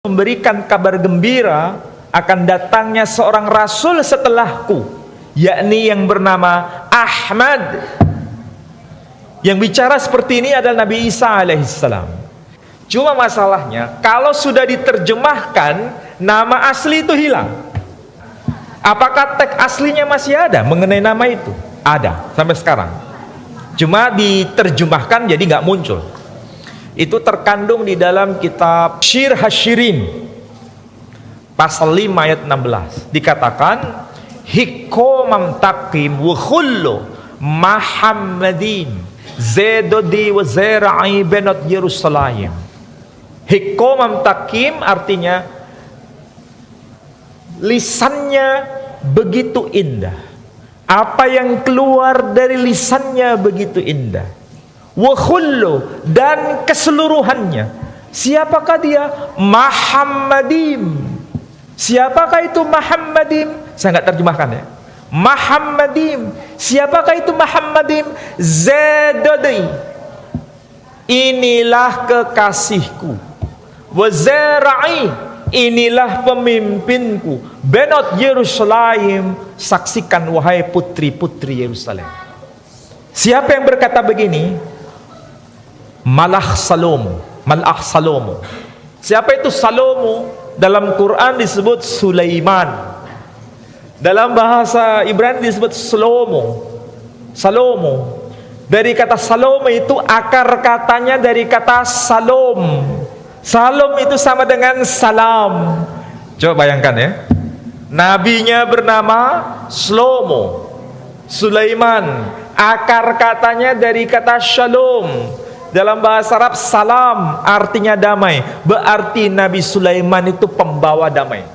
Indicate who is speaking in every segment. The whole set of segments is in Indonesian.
Speaker 1: memberikan kabar gembira akan datangnya seorang rasul setelahku, yakni yang bernama Ahmad. Yang bicara seperti ini adalah Nabi Isa alaihissalam. Cuma masalahnya kalau sudah diterjemahkan, nama asli itu hilang. Apakah teks aslinya masih ada mengenai nama itu? Ada sampai sekarang, cuma diterjemahkan jadi nggak muncul. Itu terkandung di dalam kitab Syir Hasyirin pasal 5 ayat 16. Dikatakan hikomam takim wa khullu Muhammadin zedodi wa zera'i benot Yerusalem. Hikomam takim artinya lisannya begitu indah, apa yang keluar dari lisannya begitu indah. Wa khullu, dan keseluruhannya. Siapakah dia? Muhammadim. Siapakah itu Muhammadim? Saya nggak terjemahkan ya. Muhammadim. Siapakah itu Muhammadim? Zedodi, inilah kekasihku. Wa zera'i, inilah pemimpinku. Benot Yerusalem, saksikan wahai putri-putri Yerusalem. Siapa yang berkata begini? Malach Salomo. Siapa itu Salomo? Dalam Quran disebut Sulaiman. Dalam bahasa Ibrani disebut Salomo. Dari kata Salomo itu akar katanya dari kata Salom. Salom itu sama dengan salam. Coba bayangkan ya. Nabinya bernama Sulaiman. Akar katanya dari kata Shalom. Dalam bahasa Arab salam artinya damai. Berarti Nabi Sulaiman itu pembawa damai.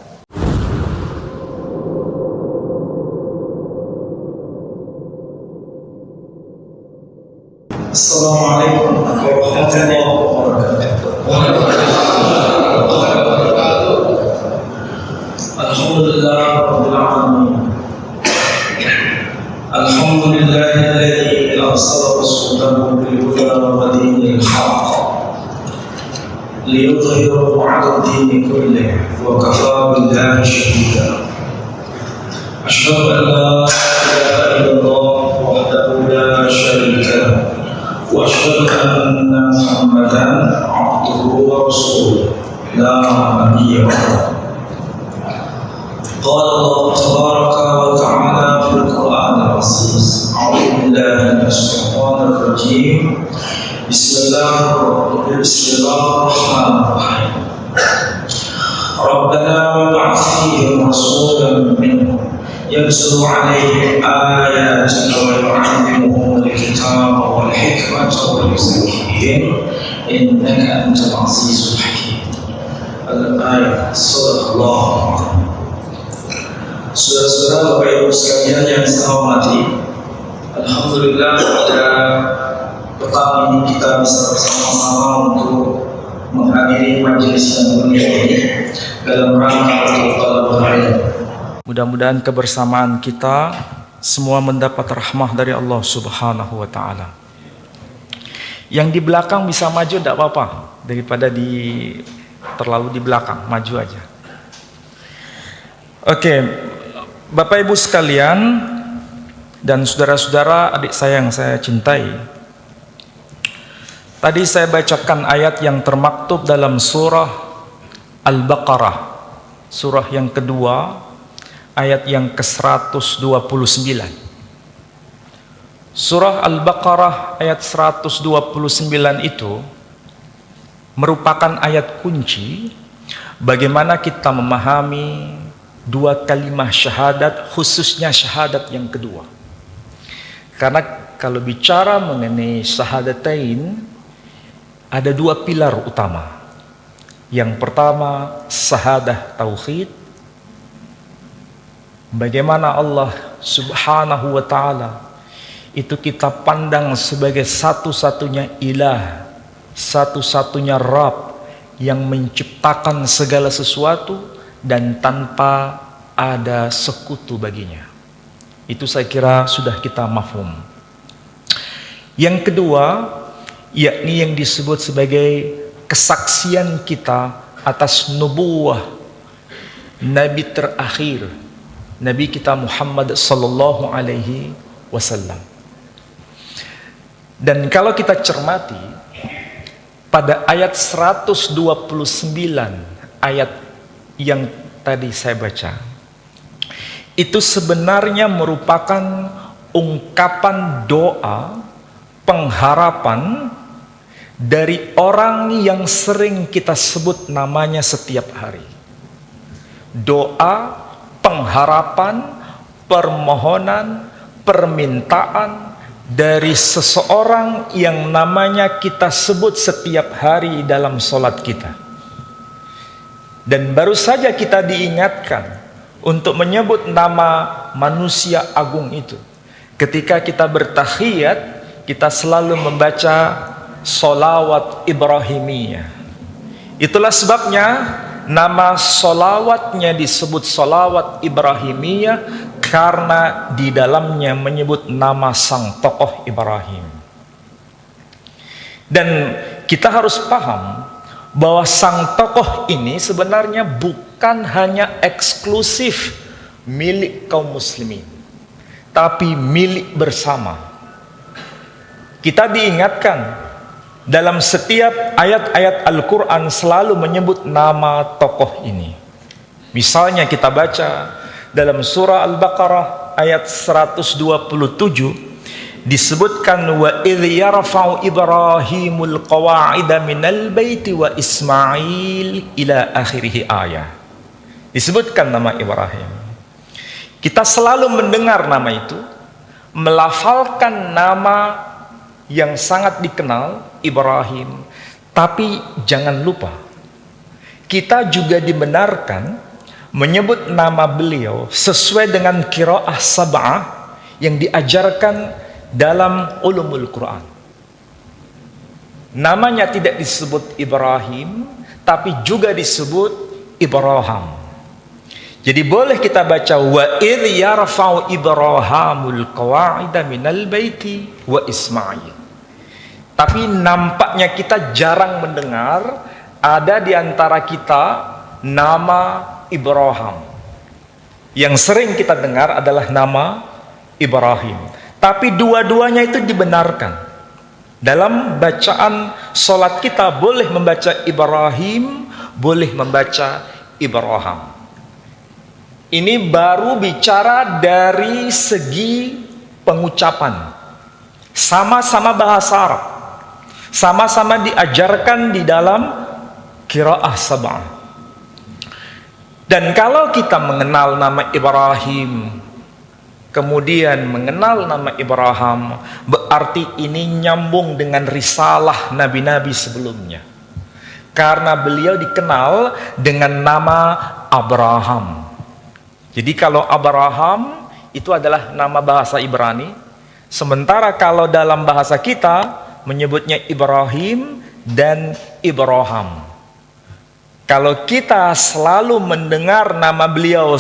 Speaker 2: Assalamualaikum warahmatullahi wabarakatuh. Alhamdulillah rabbil alamin. Alhamdulillahilladzi arsala rasulahu bil huda wa dinil haqq liyudhhirahu 'ala ad-din kullih wa kafaa billahi shahida. Asyhadu an la ilaha illallah wahdahu la syarika lahu wa asyhadu anna Muhammadan 'abduhu wa rasuluhu la nabiyya ba'dahu. Qala Allah tabaraka wa ta'ala fil Qur'an al-Aziz. A'udzu billahi minasy syaithanir rajim. Bismillahirrahmanirrahim. Rabbana wab'ath fihim rasulan minhum yatlu 'alaihim ayatika wa yu'allimuhum al-kitaba wal hikmata wa yuzakkihim innaka antal 'azizul hakim. Al-ayat. Shadaqallahu a'lam. Saudara-saudara, Bapak Ibu sekalian yang saya hormati, alhamdulillah pada petang ini kita bisa bersama-sama untuk menghadiri majelis yang mulia ini dalam rangka untuk talabul ilm.
Speaker 1: Mudah-mudahan kebersamaan kita semua mendapat rahmah dari Allah Subhanahu wa taala. Yang di belakang bisa maju tidak apa-apa, daripada terlalu di belakang, maju aja. Oke. Bapak Ibu sekalian dan saudara-saudara, adik saya yang saya cintai, tadi saya bacakan ayat yang termaktub dalam surah Al-Baqarah, surah yang kedua, ayat yang ke-129. Surah Al-Baqarah ayat 129 itu merupakan ayat kunci bagaimana kita memahami dua kalimat syahadat, khususnya syahadat yang kedua. Karena kalau bicara mengenai syahadatain, ada dua pilar utama. Yang pertama, syahadah tauhid. Bagaimana Allah Subhanahu wa ta'ala itu kita pandang sebagai satu-satunya ilah, satu-satunya Rabb yang menciptakan segala sesuatu dan tanpa ada sekutu baginya. Itu saya kira sudah kita mafhum. Yang kedua, yakni yang disebut sebagai kesaksian kita atas nubuwah Nabi terakhir, Nabi kita Muhammad sallallahu alaihi wasallam. Dan kalau kita cermati pada ayat 129 ayat yang tadi saya baca, itu sebenarnya merupakan ungkapan doa pengharapan dari orang yang sering kita sebut namanya setiap hari. Doa pengharapan, permohonan, permintaan dari seseorang yang namanya kita sebut setiap hari dalam solat kita. Dan baru saja kita diingatkan untuk menyebut nama manusia agung itu. Ketika kita bertahiyat, kita selalu membaca solawat Ibrahimiyah. Itulah sebabnya nama solawatnya disebut solawat Ibrahimiyah, karena di dalamnya menyebut nama sang tokoh Ibrahim. Dan kita harus paham bahwa sang tokoh ini sebenarnya bukan hanya eksklusif milik kaum muslimin, tapi milik bersama. Kita diingatkan dalam setiap ayat-ayat Al-Quran selalu menyebut nama tokoh ini. Misalnya kita baca dalam surah Al-Baqarah ayat 127 disebutkan wa idh yarfa'u Ibrahimul qawa'ida minal baiti wa Ismail ila akhirih ayat. Disebutkan nama Ibrahim. Kita selalu mendengar nama itu, melafalkan nama yang sangat dikenal Ibrahim, tapi jangan lupa kita juga dibenarkan menyebut nama beliau sesuai dengan qiraah sab'ah yang diajarkan dalam ulumul Quran. Namanya tidak disebut Ibrahim, tapi juga disebut Ibrahim. Jadi boleh kita baca wa idh yarfa'u Ibrahimul qawa'ida minal baiti wa Ismail. Tapi nampaknya kita jarang mendengar ada di antara kita nama Ibrahim. Yang sering kita dengar adalah nama Ibrahim. Tapi dua-duanya itu dibenarkan. Dalam bacaan solat kita boleh membaca Ibrahim, boleh membaca Ibrahim. Ini baru bicara dari segi pengucapan. Sama-sama bahasa Arab. Sama-sama diajarkan di dalam qiraah sab'ah. Dan kalau kita mengenal nama Ibrahim, kemudian mengenal nama Ibrahim, berarti ini nyambung dengan risalah nabi-nabi sebelumnya. Karena beliau dikenal dengan nama Abraham. Jadi kalau Abraham itu adalah nama bahasa Ibrani, sementara kalau dalam bahasa kita menyebutnya Ibrahim dan Ibrahim. Kalau kita selalu mendengar nama beliau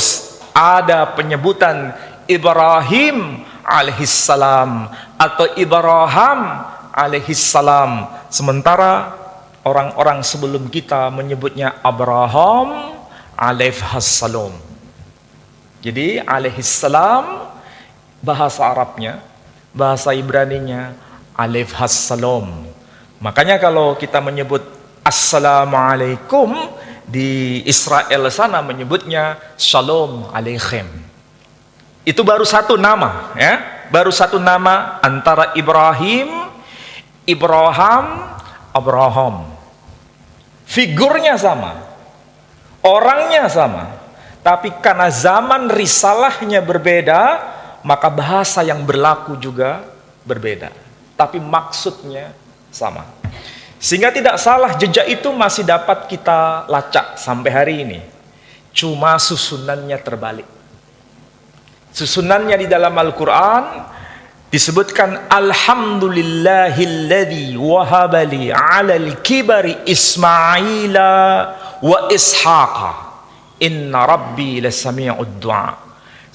Speaker 1: ada penyebutan Ibrahim alaihissalam atau Ibrahim alaihissalam, sementara orang-orang sebelum kita menyebutnya Abraham alaihissalam. Jadi alaihissalam bahasa Arabnya, bahasa Ibraninya alaihissalam. Makanya kalau kita menyebut assalamualaikum, di Israel sana menyebutnya shalom aleichem. Itu baru satu nama, ya, baru satu nama antara Ibrahim, Abraham. Figurnya sama, orangnya sama, tapi karena zaman risalahnya berbeda, maka bahasa yang berlaku juga berbeda, tapi maksudnya sama. Sehingga tidak salah, jejak itu masih dapat kita lacak sampai hari ini. Cuma susunannya terbalik. Susunannya di dalam Al-Quran disebutkan alhamdulillahilladzi wahabali alal kibari Ismaila wa Ishaqa inna rabbi lasami'ud du'a.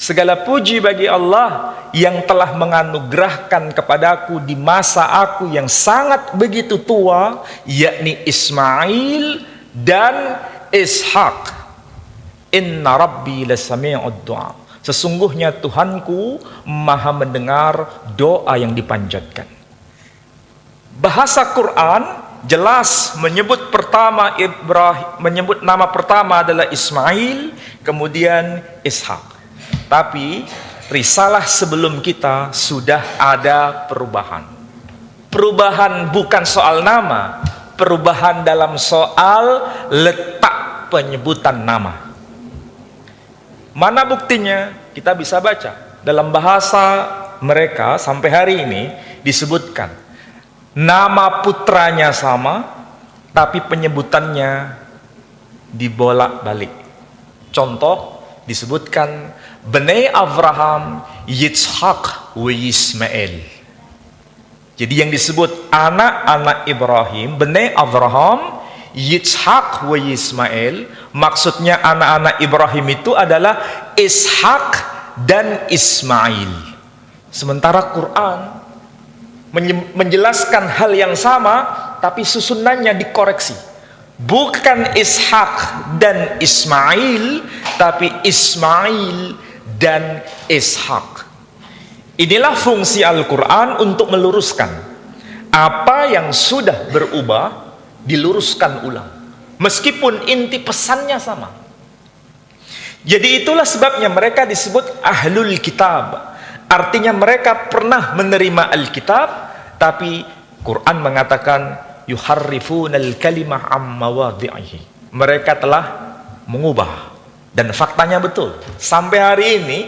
Speaker 1: Segala puji bagi Allah yang telah menganugerahkan kepadaku di masa aku yang sangat begitu tua, yakni Ismail dan Ishaq. Inna rabbi lasami'ud du'a. Sesungguhnya Tuhanku maha mendengar doa yang dipanjatkan. Bahasa Quran jelas menyebut nama pertama adalah Ismail, kemudian Ishak. Tapi risalah sebelum kita sudah ada perubahan. Perubahan bukan soal nama, perubahan dalam soal letak penyebutan nama. Mana buktinya? Kita bisa baca dalam bahasa mereka sampai hari ini disebutkan nama putranya sama, tapi penyebutannya dibolak-balik. Contoh disebutkan Bani Abraham, Yitzhak wa Ismail. Jadi yang disebut anak-anak Ibrahim, Bani Abraham, Yitzhak wa Ismail, maksudnya anak-anak Ibrahim itu adalah Ishak dan Ismail. Sementara Quran menjelaskan hal yang sama, tapi susunannya dikoreksi. Bukan Ishak dan Ismail, tapi Ismail dan Ishak. Inilah fungsi Al-Quran untuk meluruskan apa yang sudah berubah, diluruskan ulang meskipun inti pesannya sama. Jadi itulah sebabnya mereka disebut ahlul kitab, artinya mereka pernah menerima Alkitab, tapi Quran mengatakan yuharrifunal kalimah am mawadhi'ihi, mereka telah mengubah. Dan faktanya betul, sampai hari ini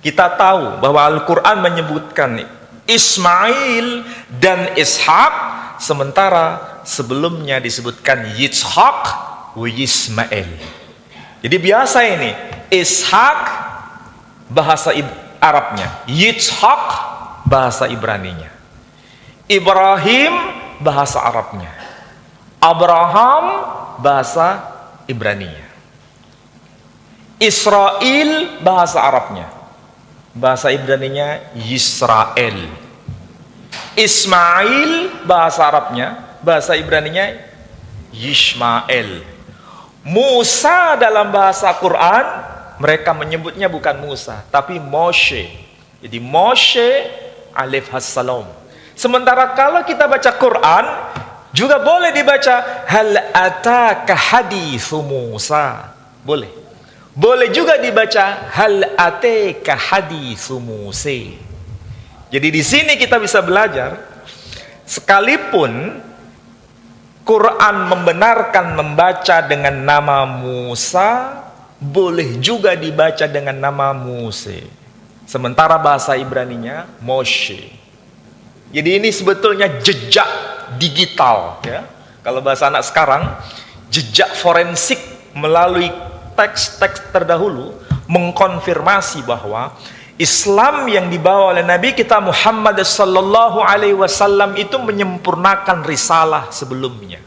Speaker 1: kita tahu bahwa Al-Quran menyebutkan Ismail dan Ishak, sementara sebelumnya disebutkan Yitzhak wa Ismail. Jadi biasa ini Ishak bahasa Arabnya, Yitzhak bahasa Ibraninya, Ibrahim bahasa Arabnya, Abraham bahasa Ibraninya, Israel bahasa Arabnya, bahasa Ibraninya Yisrael, Ismail bahasa Arabnya, bahasa Ibraninya Yishmael. Musa dalam bahasa Quran mereka menyebutnya bukan Musa tapi Moshe. Jadi Moshe alaihi salam. Sementara kalau kita baca Quran juga boleh dibaca hal ataka haditsu Musa. Boleh. Boleh juga dibaca hal ataka haditsu Musa. Jadi di sini kita bisa belajar, sekalipun Quran membenarkan membaca dengan nama Musa, boleh juga dibaca dengan nama Mose. Sementara bahasa Ibraninya Moshe. Jadi ini sebetulnya jejak digital, ya. Kalau bahasa anak sekarang, jejak forensik melalui teks-teks terdahulu mengkonfirmasi bahwa Islam yang dibawa oleh Nabi kita Muhammad sallallahu alaihi wasallam itu menyempurnakan risalah sebelumnya.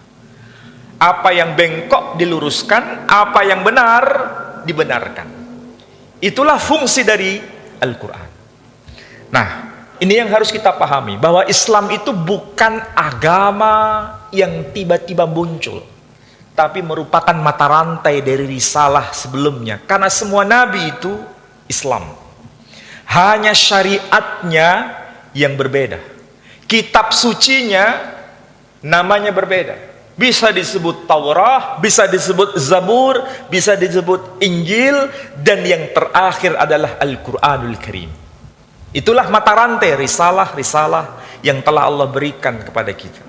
Speaker 1: Apa yang bengkok diluruskan, apa yang benar dibenarkan. Itulah fungsi dari Al-Quran. Nah, ini yang harus kita pahami, bahwa Islam itu bukan agama yang tiba-tiba muncul, tapi merupakan mata rantai dari risalah sebelumnya. Karena semua nabi itu Islam. Hanya syariatnya yang berbeda. Kitab sucinya namanya berbeda. Bisa disebut Taurat, bisa disebut Zabur, bisa disebut Injil, dan yang terakhir adalah Al-Quranul Karim. Itulah mata rantai risalah-risalah yang telah Allah berikan kepada kita.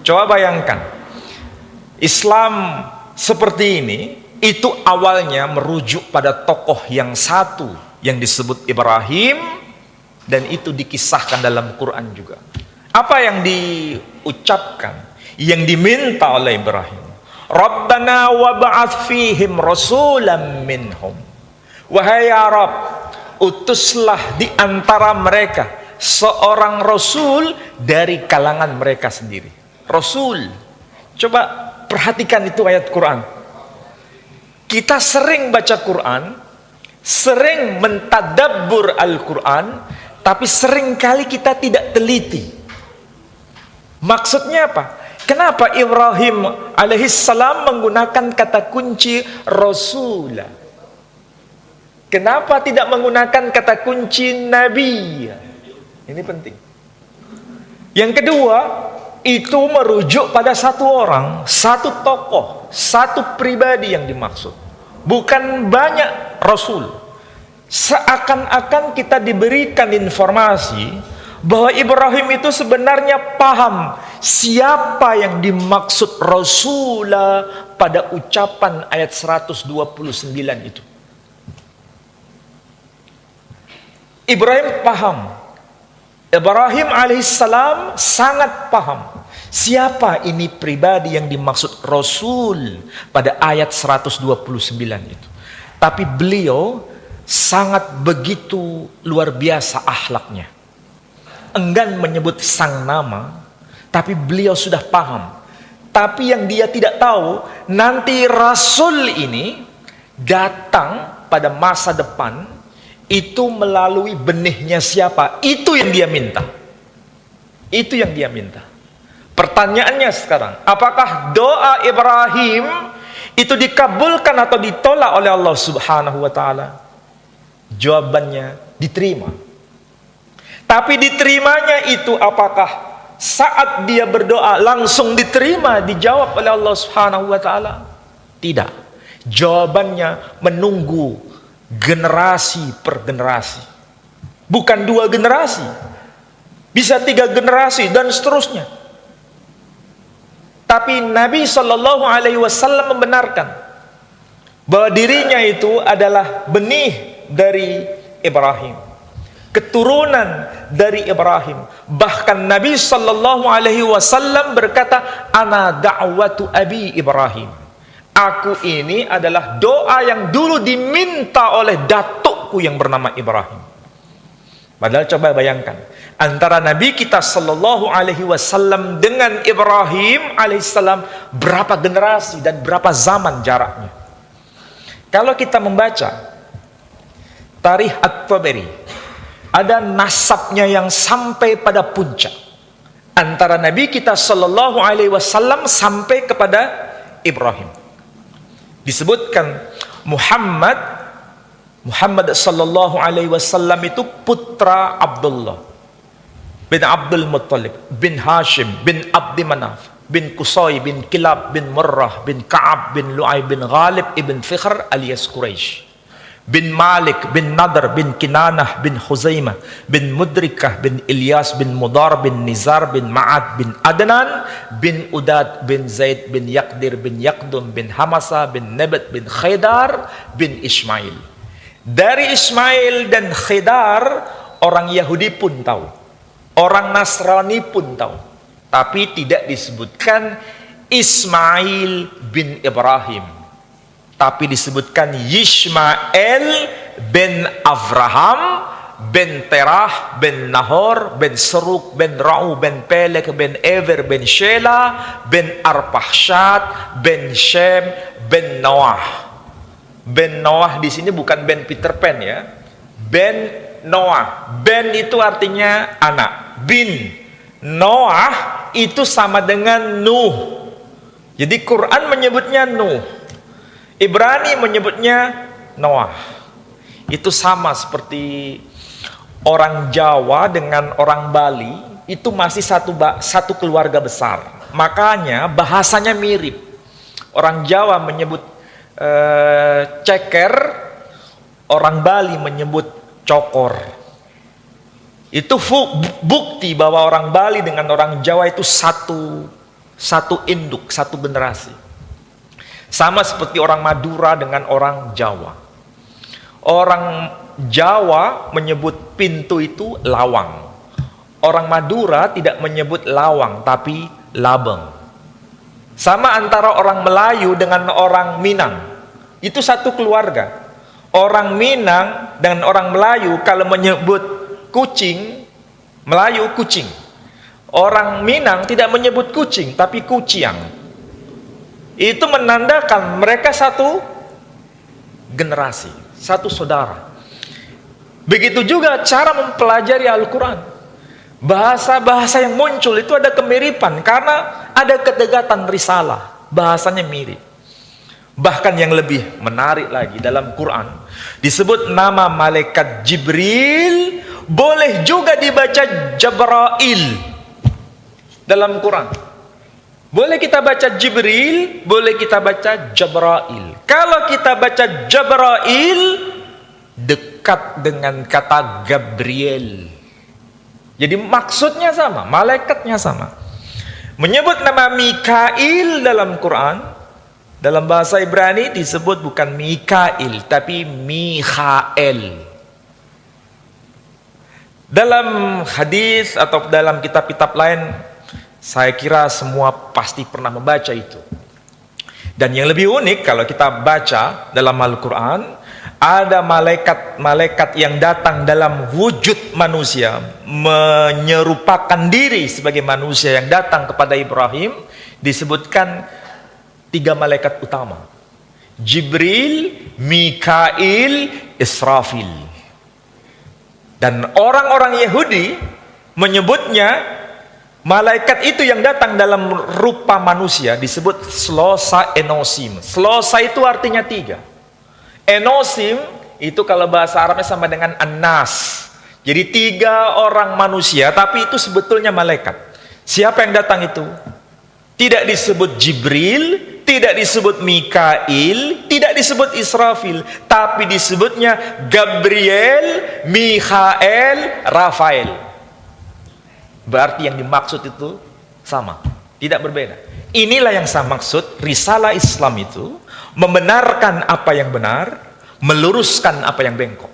Speaker 1: Coba bayangkan, Islam seperti ini, itu awalnya merujuk pada tokoh yang satu, yang disebut Ibrahim, dan itu dikisahkan dalam Quran juga. Apa yang diucapkan, yang diminta oleh Ibrahim? Rabbana wab'ats fihim rasulan minhum. Wahai ya Rabb, utuslah di antara mereka seorang rasul dari kalangan mereka sendiri. Rasul. Coba perhatikan itu ayat Quran. Kita sering baca Quran, sering mentadabbur Al-Quran, tapi seringkali kita tidak teliti. Maksudnya apa? Kenapa Ibrahim alaihissalam menggunakan kata kunci Rasulah? Kenapa tidak menggunakan kata kunci Nabi? Ini penting. Yang kedua, itu merujuk pada satu orang, satu tokoh, satu pribadi yang dimaksud. Bukan banyak Rasul. Seakan-akan kita diberikan informasi bahwa Ibrahim itu sebenarnya paham siapa yang dimaksud Rasulah pada ucapan ayat 129 itu. Ibrahim paham. Ibrahim alaihissalam sangat paham siapa ini pribadi yang dimaksud Rasul pada ayat 129 itu. Tapi beliau sangat begitu luar biasa akhlaknya. Enggan menyebut sang nama, tapi beliau sudah paham. Tapi yang dia tidak tahu, nanti Rasul ini datang pada masa depan, itu melalui benihnya siapa? Itu yang dia minta. Itu yang dia minta. Pertanyaannya sekarang, apakah doa Ibrahim itu dikabulkan atau ditolak oleh Allah Subhanahu wa taala? Jawabannya diterima. Tapi diterimanya itu apakah saat dia berdoa langsung diterima, dijawab oleh Allah Subhanahu wa taala? Tidak. Jawabannya menunggu generasi per generasi. Bukan 2 generasi. Bisa 3 generasi dan seterusnya. Tapi Nabi Shallallahu Alaihi Wasallam membenarkan bahwa dirinya itu adalah benih dari Ibrahim, keturunan dari Ibrahim. Bahkan Nabi Shallallahu Alaihi Wasallam berkata, "Ana da'watu abi Ibrahim." Aku ini adalah doa yang dulu diminta oleh datukku yang bernama Ibrahim. Padahal coba bayangkan, antara Nabi kita Sallallahu Alaihi Wasallam dengan Ibrahim Alaihissalam berapa generasi dan berapa zaman jaraknya. Kalau kita membaca Tarikh At-Tabari, ada nasabnya yang sampai pada puncak antara Nabi kita Sallallahu Alaihi Wasallam sampai kepada Ibrahim. Disebutkan Muhammad Sallallahu Alaihi Wasallam itu putra Abdullah bin Abdul Muttalib bin Hashim bin Abdi Manaf bin Qusay bin Kilab bin Murrah bin Ka'ab bin Lu'ay bin Ghalib ibn Fikhr alias Quraisy bin Malik bin Nadr bin Kinanah bin Khuzaimah bin Mudrikah bin Ilyas bin Mudar bin Nizar bin Ma'ad bin Adnan bin Udad bin Zaid bin Yaqdir bin Yaqdum bin Hamasa bin Nabat bin Khidar bin Ismail. Dari Ismail dan Khidar orang Yahudi pun tahu, orang Nasrani pun tahu, tapi tidak disebutkan Ismail bin Ibrahim, tapi disebutkan Yishmael bin Avraham bin Terah bin Nahor bin Seruk bin Ra'u bin Pelek bin Ever bin Shela bin Arpahshat bin Shem bin Noah. Ben Noah di sini bukan Ben Peter Pan ya. Ben Noah. Ben itu artinya anak. Bin Noah itu sama dengan Nuh. Jadi Quran menyebutnya Nuh. Ibrani menyebutnya Noah. Itu sama seperti orang Jawa dengan orang Bali, itu masih satu keluarga besar. Makanya bahasanya mirip. Orang Jawa menyebut ceker, orang Bali menyebut cokor. Itu bukti bahwa orang Bali dengan orang Jawa itu satu induk, satu generasi. Sama seperti orang Madura dengan orang Jawa. Orang Jawa menyebut pintu itu lawang. Orang Madura tidak menyebut lawang tapi labeng. Sama antara orang Melayu dengan orang Minang. Itu satu keluarga. Orang Minang dan orang Melayu kalau menyebut kucing, Melayu kucing. Orang Minang tidak menyebut kucing tapi kuciang. Itu menandakan mereka satu generasi, satu saudara. Begitu juga cara mempelajari Al-Quran. Bahasa-bahasa yang muncul itu ada kemiripan karena ada kedekatan risalah, bahasanya mirip. Bahkan yang lebih menarik lagi, dalam Quran disebut nama malaikat Jibril, boleh juga dibaca Jabrail dalam Quran. Boleh kita baca Jibril, boleh kita baca Jabrail. Kalau kita baca Jabrail, dekat dengan kata Gabriel. Jadi maksudnya sama, malaikatnya sama. Menyebut nama Mikail dalam Quran, dalam bahasa Ibrani disebut bukan Mikail, tapi Mikhael. Dalam hadis atau dalam kitab-kitab lain, saya kira semua pasti pernah membaca itu. Dan yang lebih unik kalau kita baca dalam Al-Quran, ada malaikat-malaikat yang datang dalam wujud manusia, menyerupakan diri sebagai manusia yang datang kepada Ibrahim. Disebutkan 3 malaikat utama: Jibril, Mikail, Israfil. Dan orang-orang Yahudi menyebutnya malaikat itu yang datang dalam rupa manusia disebut Slosa Enosim. Slosa itu artinya 3. Enosim itu kalau bahasa Arabnya sama dengan Anas. Jadi 3 orang manusia, tapi itu sebetulnya malaikat. Siapa yang datang itu? Tidak disebut Jibril, tidak disebut Mikail, tidak disebut Israfil, tapi disebutnya Gabriel, Mikhael, Rafael. Berarti yang dimaksud itu sama, tidak berbeda. Inilah yang saya maksud, risalah Islam itu membenarkan apa yang benar, meluruskan apa yang bengkok.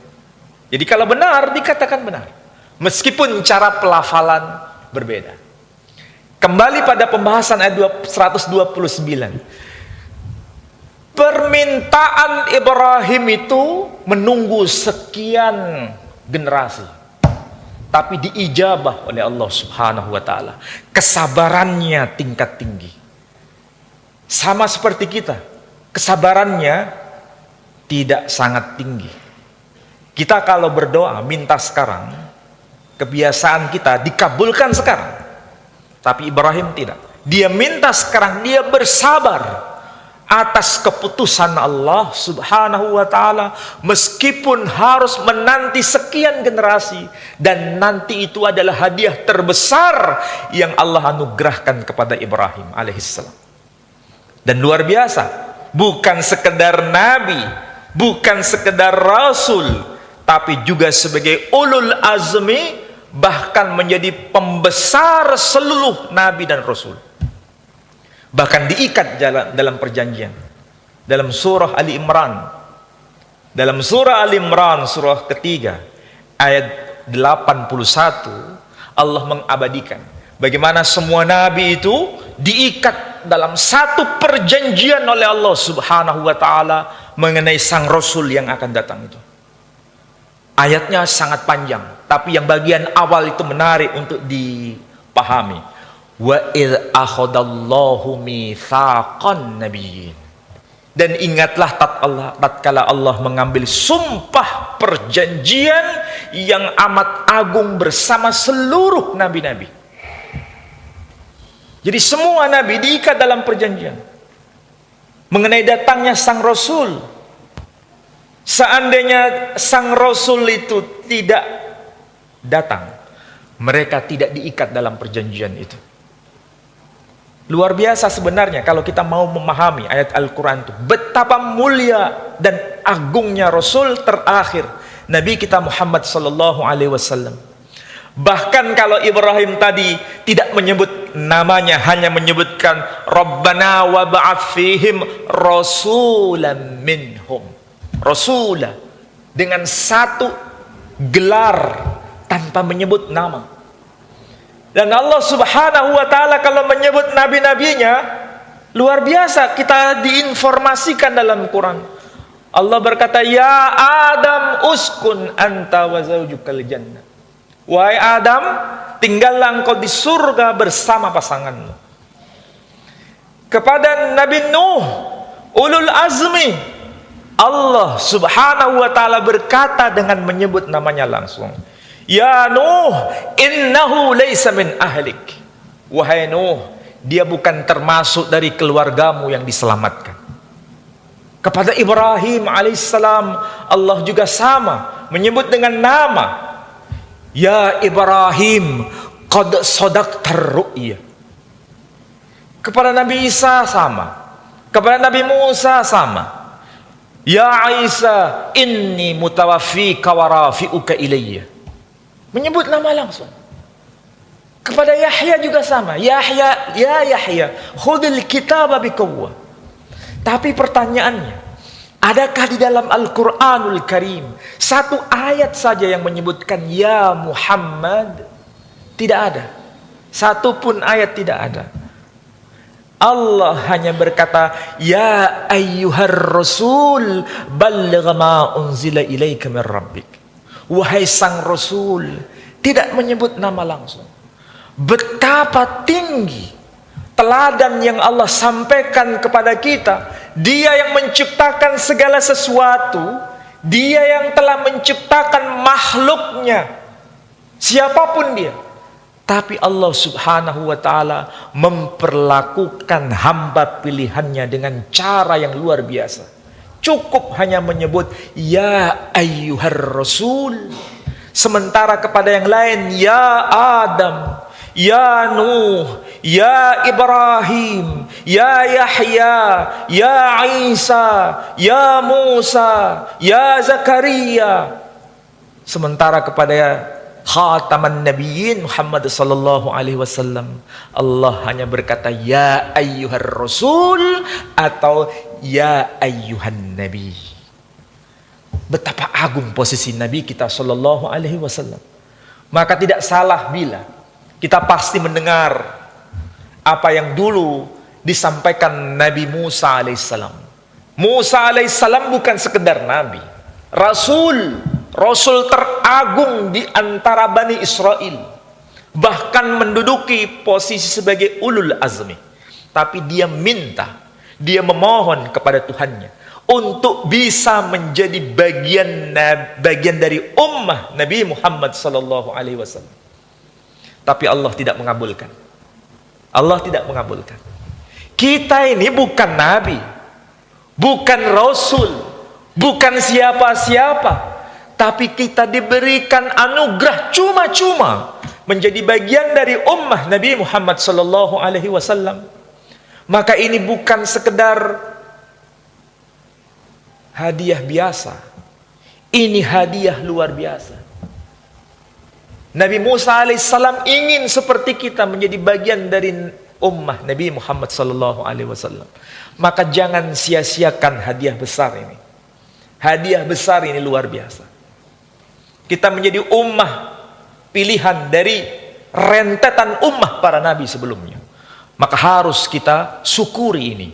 Speaker 1: Jadi kalau benar, dikatakan benar, meskipun cara pelafalan berbeda. Kembali pada pembahasan ayat 129. Permintaan Ibrahim itu menunggu sekian generasi, tapi diijabah oleh Allah Subhanahu wa ta'ala. Kesabarannya tingkat tinggi. Sama seperti kita, kesabarannya tidak sangat tinggi. Kita kalau berdoa minta sekarang, kebiasaan kita dikabulkan sekarang. Tapi Ibrahim tidak. Dia minta sekarang, dia bersabar atas keputusan Allah Subhanahu wa ta'ala, meskipun harus menanti sekian generasi, dan nanti itu adalah hadiah terbesar yang Allah anugerahkan kepada Ibrahim alaihissalam. Dan luar biasa, bukan sekedar nabi, bukan sekedar rasul, tapi juga sebagai ulul azmi, bahkan menjadi pembesar seluruh nabi dan rasul. Bahkan diikat dalam perjanjian. Dalam surah Ali Imran, dalam surah Ali Imran surah ketiga ayat 81, Allah mengabadikan bagaimana semua nabi itu diikat dalam satu perjanjian oleh Allah Subhanahu wa ta'ala mengenai sang rasul yang akan datang itu. Ayatnya sangat panjang, tapi yang bagian awal itu menarik untuk dipahami. Wa idh akhadallahu mitsaqan nabiyyin. Dan ingatlah tatkala Allah mengambil sumpah perjanjian yang amat agung bersama seluruh nabi-nabi. Jadi semua nabi diikat dalam perjanjian mengenai datangnya sang rasul. Seandainya sang rasul itu tidak datang, mereka tidak diikat dalam perjanjian itu. Luar biasa sebenarnya kalau kita mau memahami ayat Al-Quran itu, betapa mulia dan agungnya Rasul terakhir Nabi kita Muhammad sallallahu alaihi wasallam. Bahkan kalau Ibrahim tadi tidak menyebut namanya, hanya menyebutkan Rabbana wa ba'ath fihim rasulan minhum. Rasulah dengan satu gelar tanpa menyebut nama. Dan Allah Subhanahu wa ta'ala kalau menyebut nabi-nabinya, luar biasa, kita diinformasikan dalam Quran. Allah berkata, ya Adam uskun anta wa zawjukal jannah. Wahai Adam, tinggallah engkau di surga bersama pasanganmu. Kepada Nabi Nuh, ulul azmi, Allah Subhanahu wa ta'ala berkata dengan menyebut namanya langsung, Ya Nuh, innahu laysa min ahlik. Wahai Nuh, dia bukan termasuk dari keluargamu yang diselamatkan. Kepada Ibrahim alaihissalam Allah juga sama menyebut dengan nama. Ya Ibrahim, qad sadaqtar ru'ya. Kepada Nabi Isa sama, kepada Nabi Musa sama. Ya Isa, inni mutawaffika wa rafi'uka ilayya. Menyebut nama langsung. Kepada Yahya juga sama. Yahya, ya Yahya, khudil kitaba biquwwah. Tapi pertanyaannya, adakah di dalam Al-Quranul Karim satu ayat saja yang menyebutkan ya Muhammad? Tidak ada. Satu pun ayat tidak ada. Allah hanya berkata, ya ayyuhar rasul balligh ma unzila ilaika min rabbik. Wahai sang rasul, tidak menyebut nama langsung. Betapa tinggi teladan yang Allah sampaikan kepada kita. Dia yang menciptakan segala sesuatu, dia yang telah menciptakan makhluknya, siapapun dia. Tapi Allah subhanahu wa ta'ala memperlakukan hamba pilihannya dengan cara yang luar biasa. Cukup hanya menyebut ya ayyuhar rasul. Sementara kepada yang lain, ya Adam, ya Nuh, ya Ibrahim, ya Yahya, ya Isa, ya Musa, ya Zakaria. Sementara kepada Khataman Nabiyyin Muhammad sallallahu alaihi wasallam Allah hanya berkata ya ayyuhar rasul atau ya ayyuhan nabi. Betapa agung posisi Nabi kita sallallahu alaihi wasallam. Maka tidak salah bila kita pasti mendengar apa yang dulu disampaikan Nabi Musa alaihissalam. Musa alaihissalam bukan sekedar nabi, rasul. Rasul teragung di antara Bani Israel. Bahkan menduduki posisi sebagai ulul azmi. Tapi dia minta, dia memohon kepada Tuhannya untuk bisa menjadi bagian dari ummah Nabi Muhammad sallallahu alaihi wasallam. Tapi Allah tidak mengabulkan. Allah tidak mengabulkan. Kita ini bukan nabi, bukan rasul, bukan siapa-siapa. Tapi kita diberikan anugerah cuma-cuma menjadi bagian dari ummah Nabi Muhammad sallallahu alaihi wasallam. Maka ini bukan sekedar hadiah biasa. Ini hadiah luar biasa. Nabi Musa alaihissalam ingin seperti kita menjadi bagian dari ummah Nabi Muhammad sallallahu alaihi wasallam. Maka jangan sia-siakan hadiah besar ini. Hadiah besar ini luar biasa. Kita menjadi ummah pilihan dari rentetan ummah para nabi sebelumnya. Maka harus kita syukuri ini.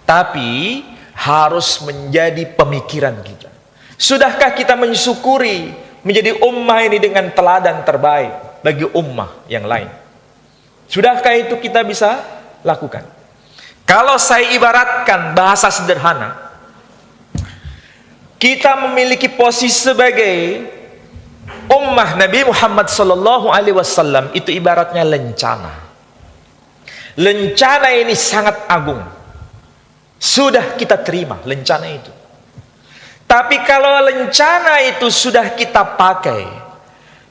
Speaker 1: Tapi harus menjadi pemikiran kita. Sudahkah kita mensyukuri menjadi ummah ini dengan teladan terbaik bagi ummah yang lain? Sudahkah itu kita bisa lakukan? Kalau saya ibaratkan bahasa sederhana, kita memiliki posisi sebagai ummah Nabi Muhammad sallallahu alaihi wasallam itu ibaratnya lencana. Lencana ini sangat agung. Sudah kita terima lencana itu. Tapi kalau lencana itu sudah kita pakai,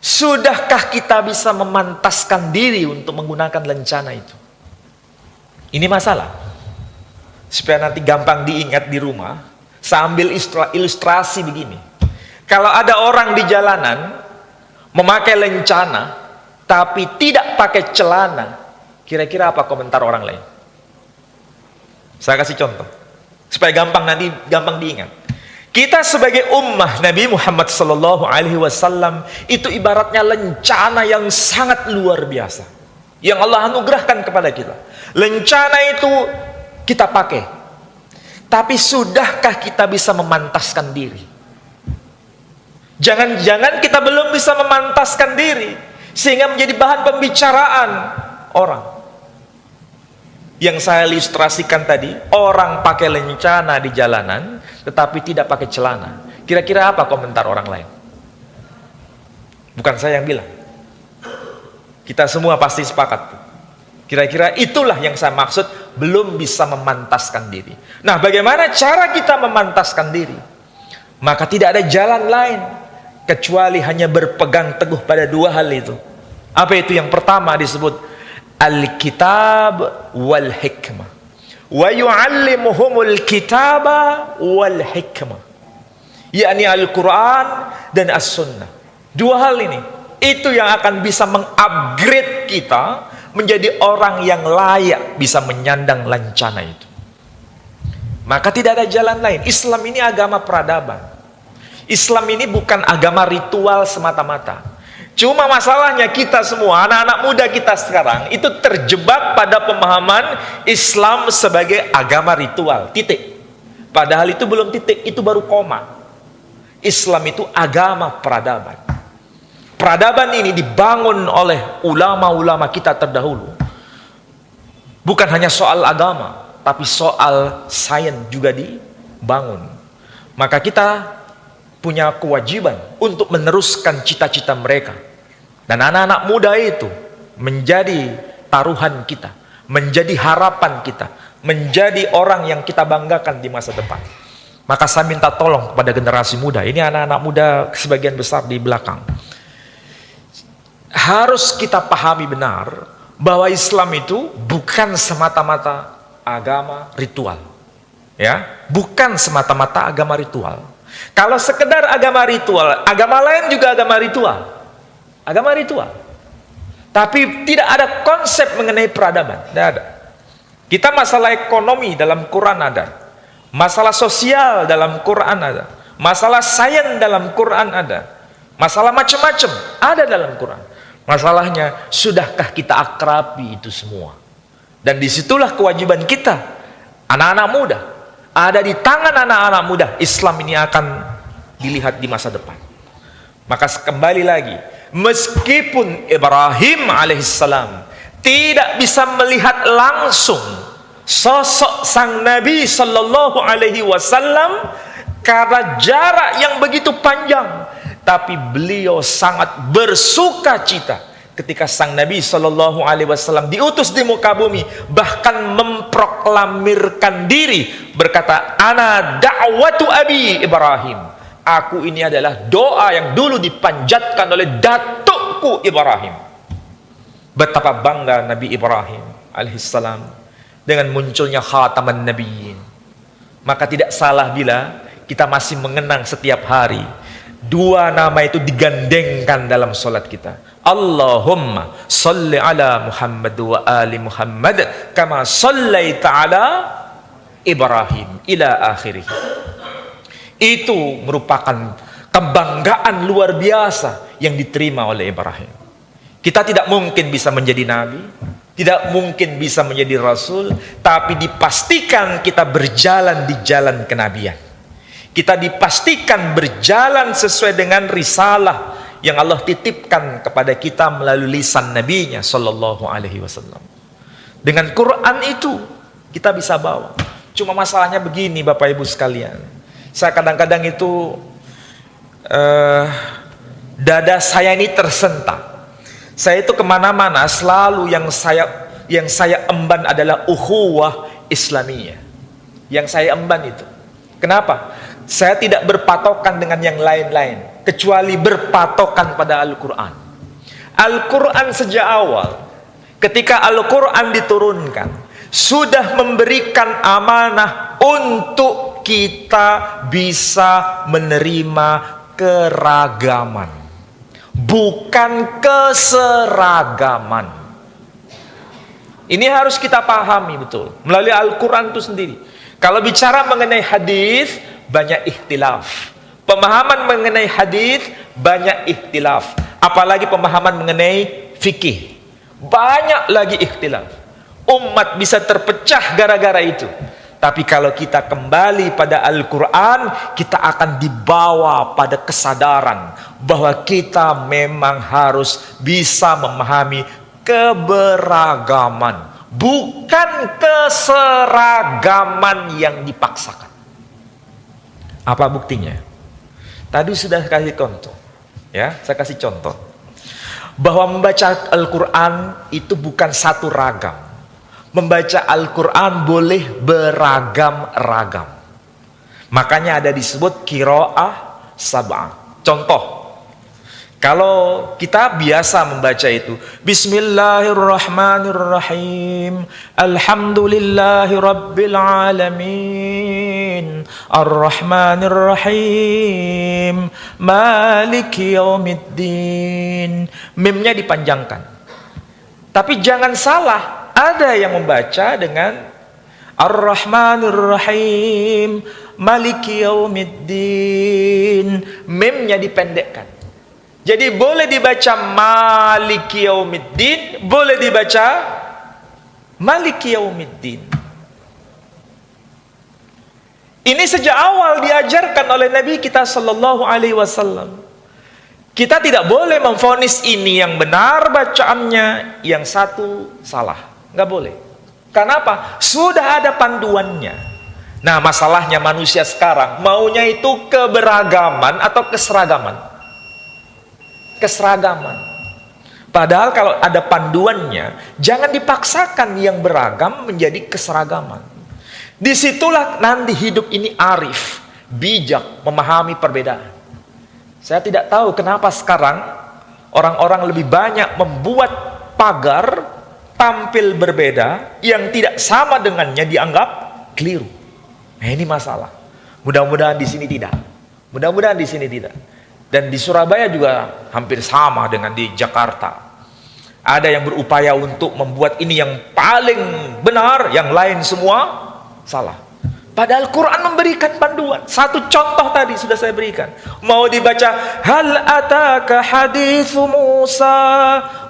Speaker 1: sudahkah kita bisa memantaskan diri untuk menggunakan lencana itu? Ini masalah. Supaya nanti gampang diingat di rumah, sambil ilustrasi begini. Kalau ada orang di jalanan memakai lencana tapi tidak pakai celana, kira-kira apa komentar orang lain? Saya kasih contoh supaya gampang diingat. Kita sebagai ummah Nabi Muhammad sallallahu alaihi wasallam itu ibaratnya lencana yang sangat luar biasa yang Allah anugerahkan kepada kita. Lencana itu kita pakai. Tapi sudahkah kita bisa memantaskan diri? Jangan-jangan kita belum bisa memantaskan diri sehingga menjadi bahan pembicaraan orang. Yang saya ilustrasikan tadi, orang pakai lencana di jalanan tetapi tidak pakai celana. Kira-kira apa komentar orang lain? Bukan saya yang bilang. Kita semua pasti sepakat. Kira-kira itulah yang saya maksud, belum bisa memantaskan diri. Nah, bagaimana cara kita memantaskan diri? Maka tidak ada jalan lain kecuali hanya berpegang teguh pada dua hal itu. Apa itu? Yang pertama disebut Alkitab wal hikmah. Wa yu'allimuhumul kitaba wal hikmah. Yakni Al-Quran dan As-Sunnah. Dua hal ini, itu yang akan bisa mengupgrade kita menjadi orang yang layak bisa menyandang lancana itu. Maka tidak ada jalan lain. Islam ini agama peradaban. Islam ini bukan agama ritual semata-mata. Cuma masalahnya kita semua, anak-anak muda kita sekarang itu terjebak pada pemahaman Islam sebagai agama ritual, titik. Padahal itu belum titik, itu baru koma. Islam itu agama peradaban. Peradaban ini dibangun oleh ulama-ulama kita terdahulu. Bukan hanya soal agama, tapi soal sains juga dibangun. Maka kita punya kewajiban untuk meneruskan cita-cita mereka. Dan anak-anak muda itu menjadi taruhan kita, menjadi harapan kita, menjadi orang yang kita banggakan di masa depan. Maka saya minta tolong kepada generasi muda. Ini anak-anak muda sebagian besar di belakang. Harus kita pahami benar bahwa Islam itu bukan semata-mata agama ritual. Ya, bukan semata-mata agama ritual. Kalau sekedar agama ritual, agama lain juga agama ritual. Agama ritual. Tapi tidak ada konsep mengenai peradaban. Tidak ada. Kita masalah ekonomi dalam Quran ada. Masalah sosial dalam Quran ada. Masalah sains dalam Quran ada. Masalah macam-macam ada dalam Quran. Masalahnya, sudahkah kita akrabi itu semua? Dan disitulah kewajiban kita, anak-anak muda. Ada di tangan anak-anak muda, Islam ini akan dilihat di masa depan. Maka kembali lagi, meskipun Ibrahim alaihissalam tidak bisa melihat langsung sosok sang Nabi sallallahu alaihi wasallam karena jarak yang begitu panjang, tapi beliau sangat bersuka cita ketika sang Nabi Shallallahu Alaihi Wasallam diutus di muka bumi, bahkan memproklamirkan diri berkata, ana da'watu abi Ibrahim, aku ini adalah doa yang dulu dipanjatkan oleh datukku Ibrahim. Betapa bangga Nabi Ibrahim alaihissalam dengan munculnya khataman nabiyyin. Maka tidak salah bila kita masih mengenang setiap hari dua nama itu digandengkan dalam solat kita. Allahumma salli ala Muhammad wa ali Muhammad kama sallaita ala Ibrahim ila akhirih. Itu merupakan kebanggaan luar biasa yang diterima oleh Ibrahim. Kita tidak mungkin bisa menjadi nabi, tidak mungkin bisa menjadi rasul, tapi dipastikan kita berjalan di jalan kenabian. Kita dipastikan berjalan sesuai dengan risalah yang Allah titipkan kepada kita melalui lisan nabinya sallallahu alaihi wasallam. Dengan Quran itu kita bisa bawa. Cuma masalahnya begini Bapak Ibu sekalian. Saya kadang-kadang itu dada saya ini tersentak. Saya itu kemana-mana selalu yang saya emban adalah ukhuwah Islamiyah. Yang saya emban itu. Kenapa? Saya tidak berpatokan dengan yang lain-lain, kecuali berpatokan pada Al-Quran. Al-Quran sejak awal, ketika Al-Quran diturunkan, sudah memberikan amanah untuk kita bisa menerima keragaman, bukan keseragaman. Ini harus kita pahami betul, melalui Al-Quran itu sendiri. Kalau bicara mengenai hadis, banyak ikhtilaf. Pemahaman mengenai hadis banyak ikhtilaf. Apalagi pemahaman mengenai fikih, banyak lagi ikhtilaf. Umat bisa terpecah gara-gara itu. Tapi kalau kita kembali pada Al-Quran, kita akan dibawa pada kesadaran bahwa kita memang harus bisa memahami keberagaman, bukan keseragaman yang dipaksakan. Apa buktinya? Tadi sudah kasih contoh, ya, saya kasih contoh. bahwa membaca Al-Quran itu bukan satu ragam. Membaca Al-Quran boleh beragam-ragam. Makanya ada disebut qiraah sab'ah. Contoh, kalau kita biasa membaca itu Bismillahirrahmanirrahim, Alhamdulillahi Rabbil Alamin, Ar-Rahmanirrahim, Maliki Yaumiddin. Mimnya dipanjangkan. Tapi jangan salah, ada yang membaca dengan Ar-Rahmanirrahim, Maliki Yaumiddin. Mimnya dipendekkan. Jadi boleh dibaca Maliki Yaumiddin, boleh dibaca Maliki Yaumiddin. Ini sejak awal diajarkan oleh Nabi kita sallallahu alaihi wasallam. Kita tidak boleh memvonis ini yang benar bacaannya, yang satu salah. Nggak boleh. Kenapa? Sudah ada panduannya. Nah, masalahnya manusia sekarang maunya itu keberagaman atau keseragaman. Keseragaman. Padahal kalau ada panduannya, jangan dipaksakan yang beragam menjadi keseragaman. Disitulah nanti hidup ini arif, bijak, memahami perbedaan. Saya tidak tahu kenapa sekarang orang-orang lebih banyak membuat pagar tampil berbeda yang tidak sama dengannya dianggap keliru. Nah, ini masalah. Mudah-mudahan di sini tidak. Mudah-mudahan di sini tidak. Dan di Surabaya juga hampir sama dengan di Jakarta. Ada yang berupaya untuk membuat ini yang paling benar, yang lain semua salah. Padahal Quran memberikan panduan. Satu contoh tadi sudah saya berikan. Mau dibaca hal ataka haditsu Musa,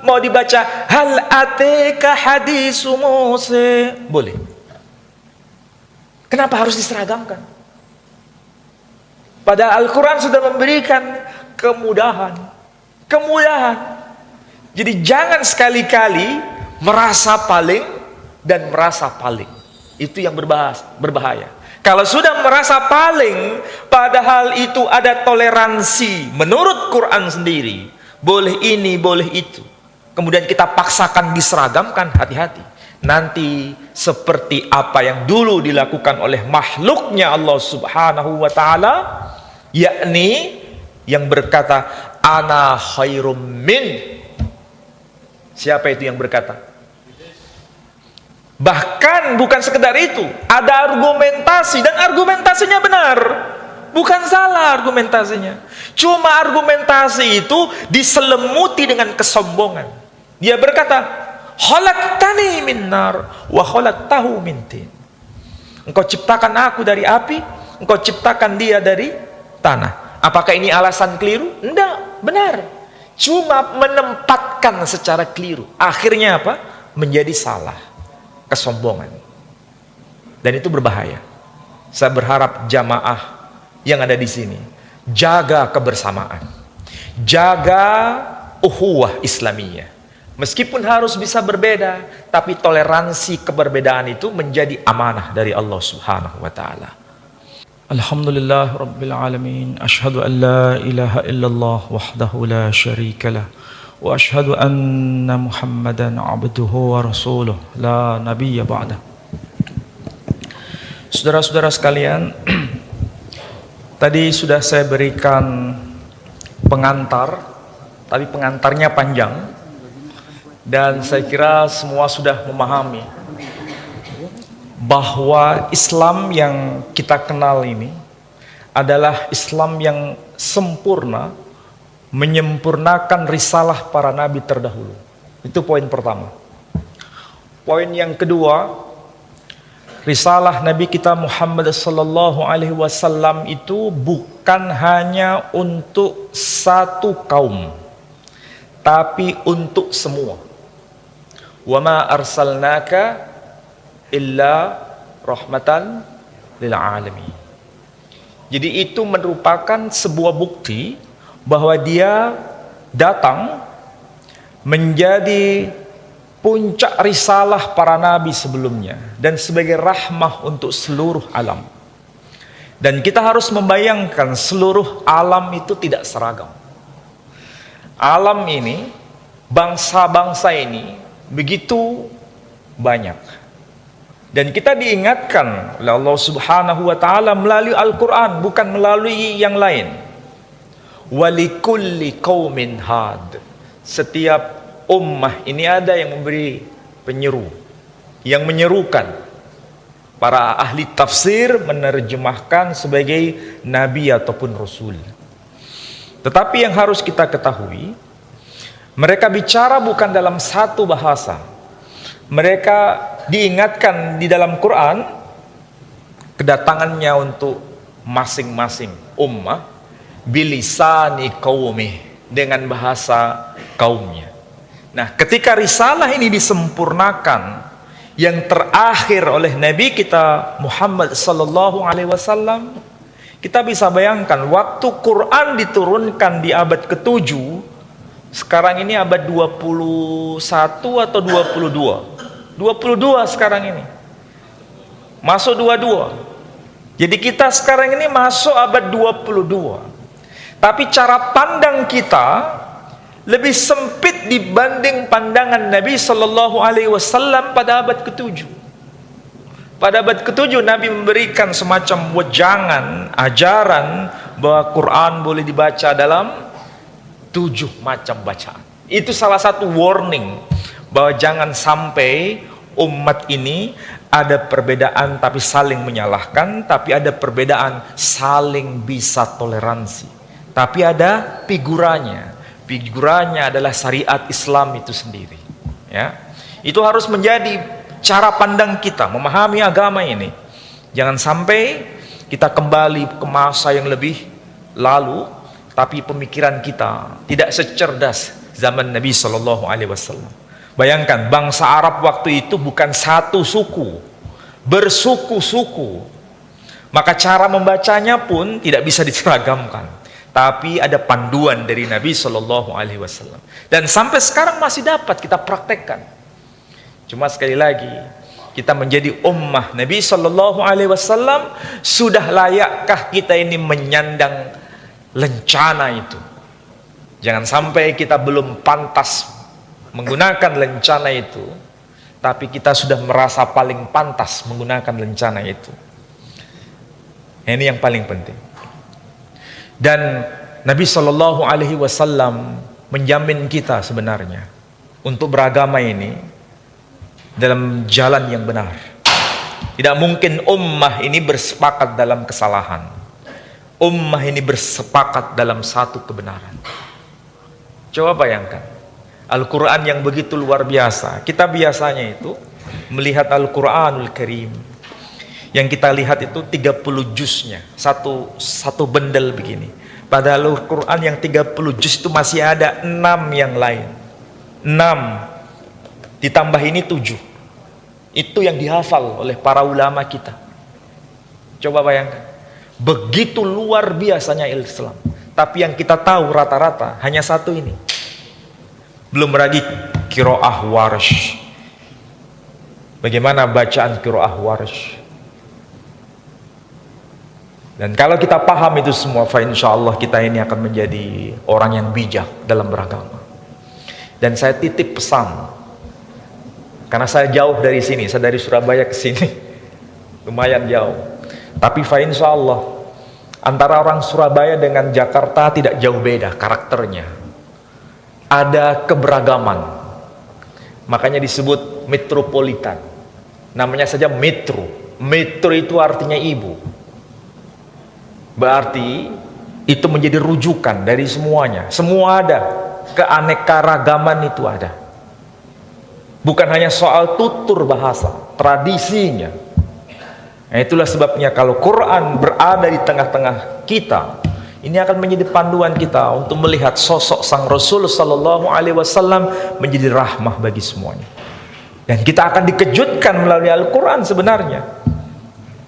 Speaker 1: mau dibaca hal ataka haditsu Musa, boleh. Kenapa harus diseragamkan? Padahal Al-Quran sudah memberikan kemudahan. Jadi jangan sekali-kali merasa paling dan merasa paling. Itu yang berbahaya. Kalau sudah merasa paling, padahal itu ada toleransi menurut Quran sendiri. Boleh ini, boleh itu. Kemudian kita paksakan diseragamkan, hati-hati. Nanti seperti apa yang dulu dilakukan oleh makhluknya Allah subhanahu wa ta'ala, yakni yang berkata ana khairum min. Siapa itu yang berkata? Bahkan bukan sekedar itu, ada argumentasi dan argumentasinya benar, bukan salah argumentasinya. Cuma argumentasi itu diselemuti dengan kesombongan. Dia berkata, khalaqtani min nar wa khalaqtahu min tin. Engkau ciptakan aku dari api, engkau ciptakan dia dari tanah. Apakah ini alasan keliru? Enggak, benar. Cuma menempatkan secara keliru. Akhirnya apa? Menjadi salah. Kesombongan. Dan itu berbahaya. Saya berharap jamaah yang ada di sini jaga kebersamaan, jaga ukhuwah Islamiyah. Meskipun harus bisa berbeda, tapi toleransi keberbedaan itu menjadi amanah dari Allah Subhanahu wa taala. Alhamdulillah rabbil alamin, asyhadu an la ilaha illallah wahdahu la syarikalah, wa asyhadu anna Muhammadan abduhu wa rasuluh la nabiyya ba'dah. Saudara-saudara sekalian, tadi sudah saya berikan pengantar, tapi pengantarnya panjang, dan saya kira semua sudah memahami bahwa Islam yang kita kenal ini adalah Islam yang sempurna, menyempurnakan risalah para nabi terdahulu. Itu poin pertama. Poin yang kedua, risalah Nabi kita Muhammad sallallahu alaihi wasallam itu bukan hanya untuk satu kaum, tapi untuk semua. Wa ma arsalnaka illa rahmatan lil alamin. Jadi itu merupakan sebuah bukti bahwa dia datang menjadi puncak risalah para nabi sebelumnya dan sebagai rahmah untuk seluruh alam. Dan kita harus membayangkan seluruh alam itu tidak seragam. Alam ini bangsa-bangsa ini begitu banyak. Dan kita diingatkan oleh Allah Subhanahu wa taala melalui Al-Qur'an, bukan melalui yang lain. Walikulli qaumin had. Setiap ummah ini ada yang memberi penyeru, yang menyerukan. Para ahli tafsir menerjemahkan sebagai nabi ataupun rasul. Tetapi yang harus kita ketahui, mereka bicara bukan dalam satu bahasa. Mereka diingatkan di dalam Quran kedatangannya untuk masing-masing ummah bilisani qaumih, dengan bahasa kaumnya. Nah, ketika risalah ini disempurnakan yang terakhir oleh Nabi kita Muhammad sallallahu alaihi wasallam, kita bisa bayangkan waktu Quran diturunkan di abad ke-7, sekarang ini abad 21 atau 22? 22 sekarang ini. Masuk 22. Jadi kita sekarang ini masuk abad 22. Tapi cara pandang kita lebih sempit dibanding pandangan Nabi Sallallahu Alaihi Wasallam pada abad ke-7. Pada abad ke-7 Nabi memberikan semacam wejangan, ajaran bahwa Quran boleh dibaca dalam 7 macam bacaan. Itu salah satu warning bahwa jangan sampai umat ini ada perbedaan tapi saling menyalahkan, tapi ada perbedaan saling bisa toleransi. Tapi ada figuranya. Figuranya adalah syariat Islam itu sendiri. Ya, itu harus menjadi cara pandang kita memahami agama ini. Jangan sampai kita kembali ke masa yang lebih lalu, tapi pemikiran kita tidak secerdas zaman Nabi Shallallahu Alaihi Wasallam. Bayangkan, bangsa Arab waktu itu bukan satu suku, bersuku-suku. Maka cara membacanya pun tidak bisa diseragamkan. Tapi ada panduan dari Nabi Shallallahu Alaihi Wasallam, dan sampai sekarang masih dapat kita praktekkan. Cuma sekali lagi, kita menjadi ummah Nabi Shallallahu Alaihi Wasallam, sudah layakkah kita ini menyandang lencana itu? Jangan sampai kita belum pantas menggunakan lencana itu, tapi kita sudah merasa paling pantas menggunakan lencana itu. Ini yang paling penting. Dan Nabi Shallallahu Alaihi Wasallam menjamin kita sebenarnya untuk beragama ini dalam jalan yang benar. Tidak mungkin ummah ini bersepakat dalam kesalahan. Ummah ini bersepakat dalam satu kebenaran. Coba bayangkan, Al-Quran yang begitu luar biasa. Kita biasanya itu melihat Al-Quranul Karim, yang kita lihat itu 30 juznya, satu bendel begini. Padahal Al-Quran yang 30 juz itu masih ada 6 yang lain. 6 ditambah ini 7. Itu yang dihafal oleh para ulama kita. Coba bayangkan, begitu luar biasanya Islam. Tapi yang kita tahu rata-rata hanya satu ini. Belum lagi qiraah Warsh. Bagaimana bacaan qiraah Warsh? Dan kalau kita paham itu semua, insyaallah kita ini akan menjadi orang yang bijak dalam beragama. Dan saya titip pesan, karena saya jauh dari sini, saya dari Surabaya ke sini, lumayan jauh. Tapi insyaallah antara orang Surabaya dengan Jakarta tidak jauh beda karakternya. Ada keberagaman, makanya disebut metropolitan. Namanya saja metro. Metro itu artinya ibu. Berarti itu menjadi rujukan dari semuanya. Semua ada, keanekaragaman itu ada. Bukan hanya soal tutur bahasa, tradisinya. Nah, itulah sebabnya kalau Quran berada di tengah-tengah kita, ini akan menjadi panduan kita untuk melihat sosok sang Rasul Sallallahu Alaihi Wasallam menjadi rahmah bagi semuanya. Dan kita akan dikejutkan melalui Al-Quran sebenarnya.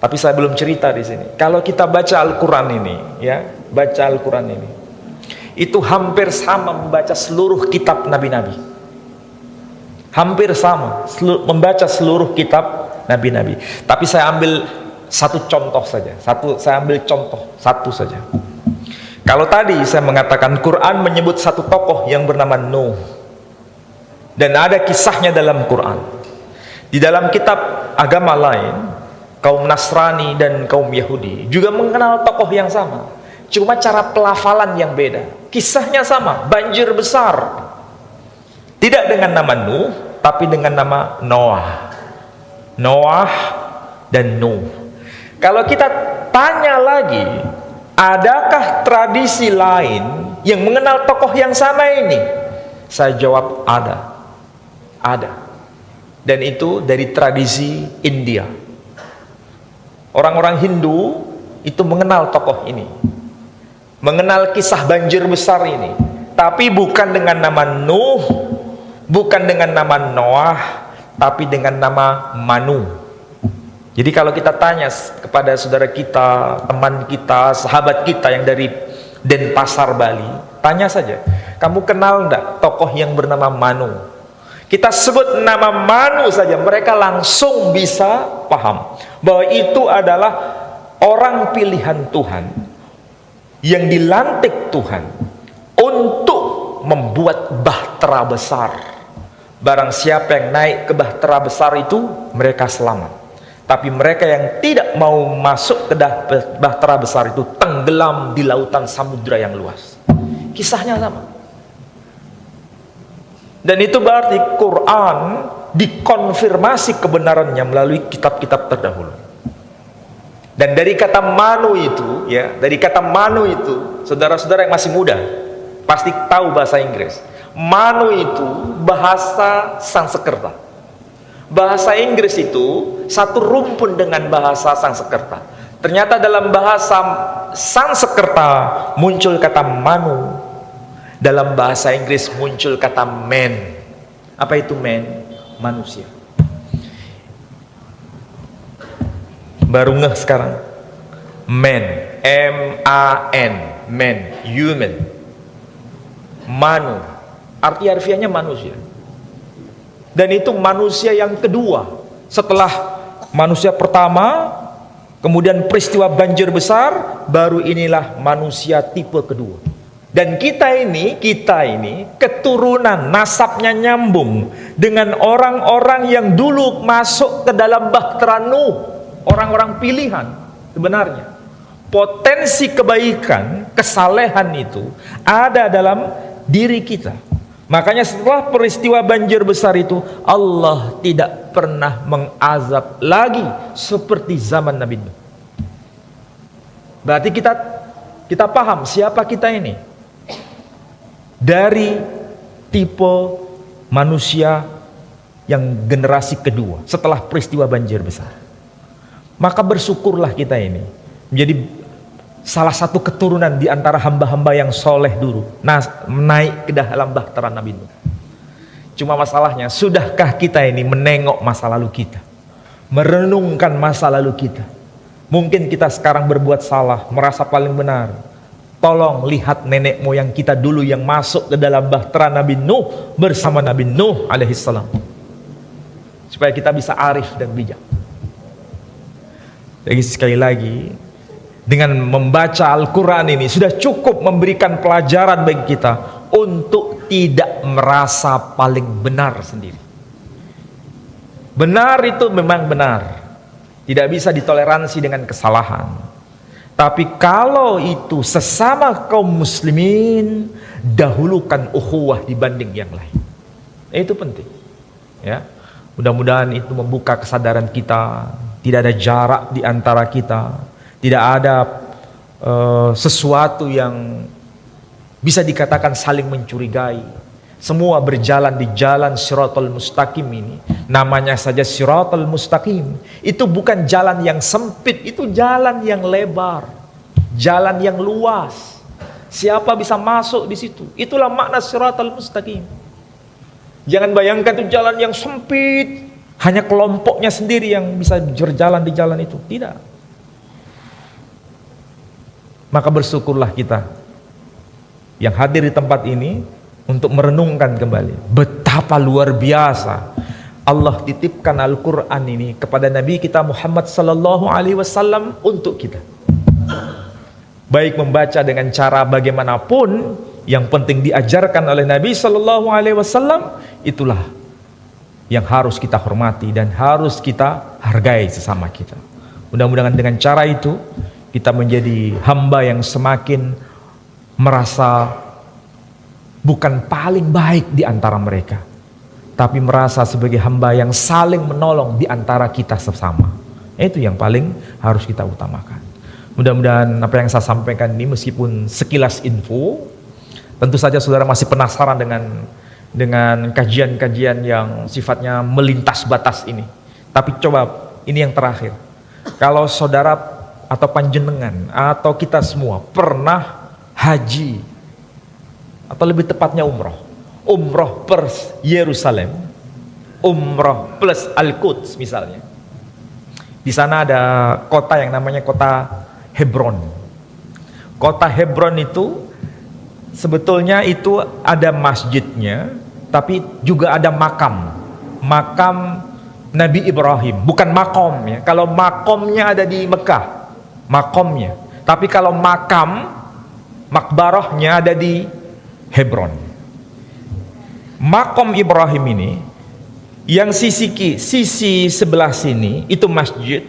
Speaker 1: Tapi saya belum cerita di sini. Kalau kita baca Al-Quran ini, ya, baca Al-Quran ini, itu hampir sama membaca seluruh kitab Nabi-Nabi. Hampir sama, membaca seluruh kitab Nabi-Nabi. Tapi saya ambil satu contoh saja. Satu saja. Kalau tadi saya mengatakan Quran menyebut satu tokoh yang bernama Nuh. Dan ada kisahnya dalam Quran. Di dalam kitab agama lain, kaum Nasrani dan kaum Yahudi juga mengenal tokoh yang sama, cuma cara pelafalan yang beda. Kisahnya sama, banjir besar. Tidak dengan nama Nuh, tapi dengan nama Noah. Noah dan Nuh. Kalau kita tanya lagi, adakah tradisi lain yang mengenal tokoh yang sama ini? Saya jawab ada. Ada. Dan itu dari tradisi India. Orang-orang Hindu itu mengenal tokoh ini, mengenal kisah banjir besar ini, tapi bukan dengan nama Nuh, bukan dengan nama Noah, tapi dengan nama Manu. Jadi kalau kita tanya kepada saudara kita, teman kita, sahabat kita yang dari Denpasar, Bali, tanya saja, kamu kenal enggak tokoh yang bernama Manu? Kita sebut nama Manu saja, mereka langsung bisa paham bahwa itu adalah orang pilihan Tuhan yang dilantik Tuhan untuk membuat bahtera besar. Barang siapa yang naik ke bahtera besar itu, mereka selamat. Tapi mereka yang tidak mau masuk ke bahtera besar itu tenggelam di lautan samudra yang luas. Kisahnya sama. Dan itu berarti Quran dikonfirmasi kebenarannya melalui kitab-kitab terdahulu. Dan dari kata manu itu, ya, dari kata manu itu, saudara-saudara yang masih muda pasti tahu bahasa Inggris. Manu itu bahasa Sanskerta. Bahasa Inggris itu satu rumpun dengan bahasa Sanskerta. Ternyata dalam bahasa Sanskerta muncul kata manu. Dalam bahasa Inggris muncul kata man. Apa itu man? Manusia. Baru ngeh sekarang. Man, M-A-N, man, human. Manu, arti harfiahnya manusia. Dan itu manusia yang kedua. Setelah manusia pertama, kemudian peristiwa banjir besar, baru inilah manusia tipe kedua. Dan kita ini keturunan nasabnya nyambung dengan orang-orang yang dulu masuk ke dalam bahtera Nuh, orang-orang pilihan. Sebenarnya potensi kebaikan, kesalehan itu ada dalam diri kita. Makanya setelah peristiwa banjir besar itu, Allah tidak pernah mengazab lagi seperti zaman Nabi Nuh. Berarti kita paham siapa kita ini. Dari tipe manusia yang generasi kedua setelah peristiwa banjir besar. Maka bersyukurlah kita ini menjadi salah satu keturunan di antara hamba-hamba yang soleh dulu, naik ke dalam bahtera Nabi Nuh. Cuma masalahnya, sudahkah kita ini menengok masa lalu kita, merenungkan masa lalu kita? Mungkin kita sekarang berbuat salah, merasa paling benar. Tolong lihat nenek moyang kita dulu yang masuk ke dalam bahtera Nabi Nuh bersama Nabi Nuh alaihissalam, supaya kita bisa arif dan bijak. Jadi sekali lagi, dengan membaca Al-Quran ini sudah cukup memberikan pelajaran bagi kita untuk tidak merasa paling benar sendiri. Benar itu memang benar, tidak bisa ditoleransi dengan kesalahan. Tapi kalau itu sesama kaum muslimin, dahulukan ukhuwah dibanding yang lain. Itu penting. Ya, mudah-mudahan itu membuka kesadaran kita. Tidak ada jarak di antara kita. Tidak ada sesuatu yang bisa dikatakan saling mencurigai. Semua berjalan di jalan Shiratal Mustaqim ini. Namanya saja Shiratal Mustaqim. Itu bukan jalan yang sempit, itu jalan yang lebar, jalan yang luas. Siapa bisa masuk di situ? Itulah makna Shiratal Mustaqim. Jangan bayangkan itu jalan yang sempit, hanya kelompoknya sendiri yang bisa berjalan di jalan itu. Tidak. Maka bersyukurlah kita yang hadir di tempat ini untuk merenungkan kembali betapa luar biasa Allah titipkan Al-Quran ini kepada Nabi kita Muhammad sallallahu alaihi wasallam untuk kita. Baik membaca dengan cara bagaimanapun, yang penting diajarkan oleh Nabi Shallallahu Alaihi Wasallam, itulah yang harus kita hormati dan harus kita hargai sesama kita. Mudah-mudahan dengan cara itu kita menjadi hamba yang semakin merasa bukan paling baik di antara mereka, tapi merasa sebagai hamba yang saling menolong di antara kita sesama. Itu yang paling harus kita utamakan. Mudah-mudahan apa yang saya sampaikan ini meskipun sekilas info, tentu saja saudara masih penasaran dengan kajian-kajian yang sifatnya melintas batas ini. Tapi coba ini yang terakhir. Kalau saudara atau panjenengan atau kita semua pernah haji atau lebih tepatnya umroh plus Yerusalem, umroh plus Al-Quds misalnya. Di sana ada kota yang namanya kota Hebron. Kota Hebron itu sebetulnya itu ada masjidnya, tapi juga ada makam Nabi Ibrahim, bukan makom ya. Kalau makomnya ada di Mekah, makomnya. Tapi kalau makbarahnya ada di Hebron. Makom Ibrahim ini yang sisi sebelah sini itu masjid,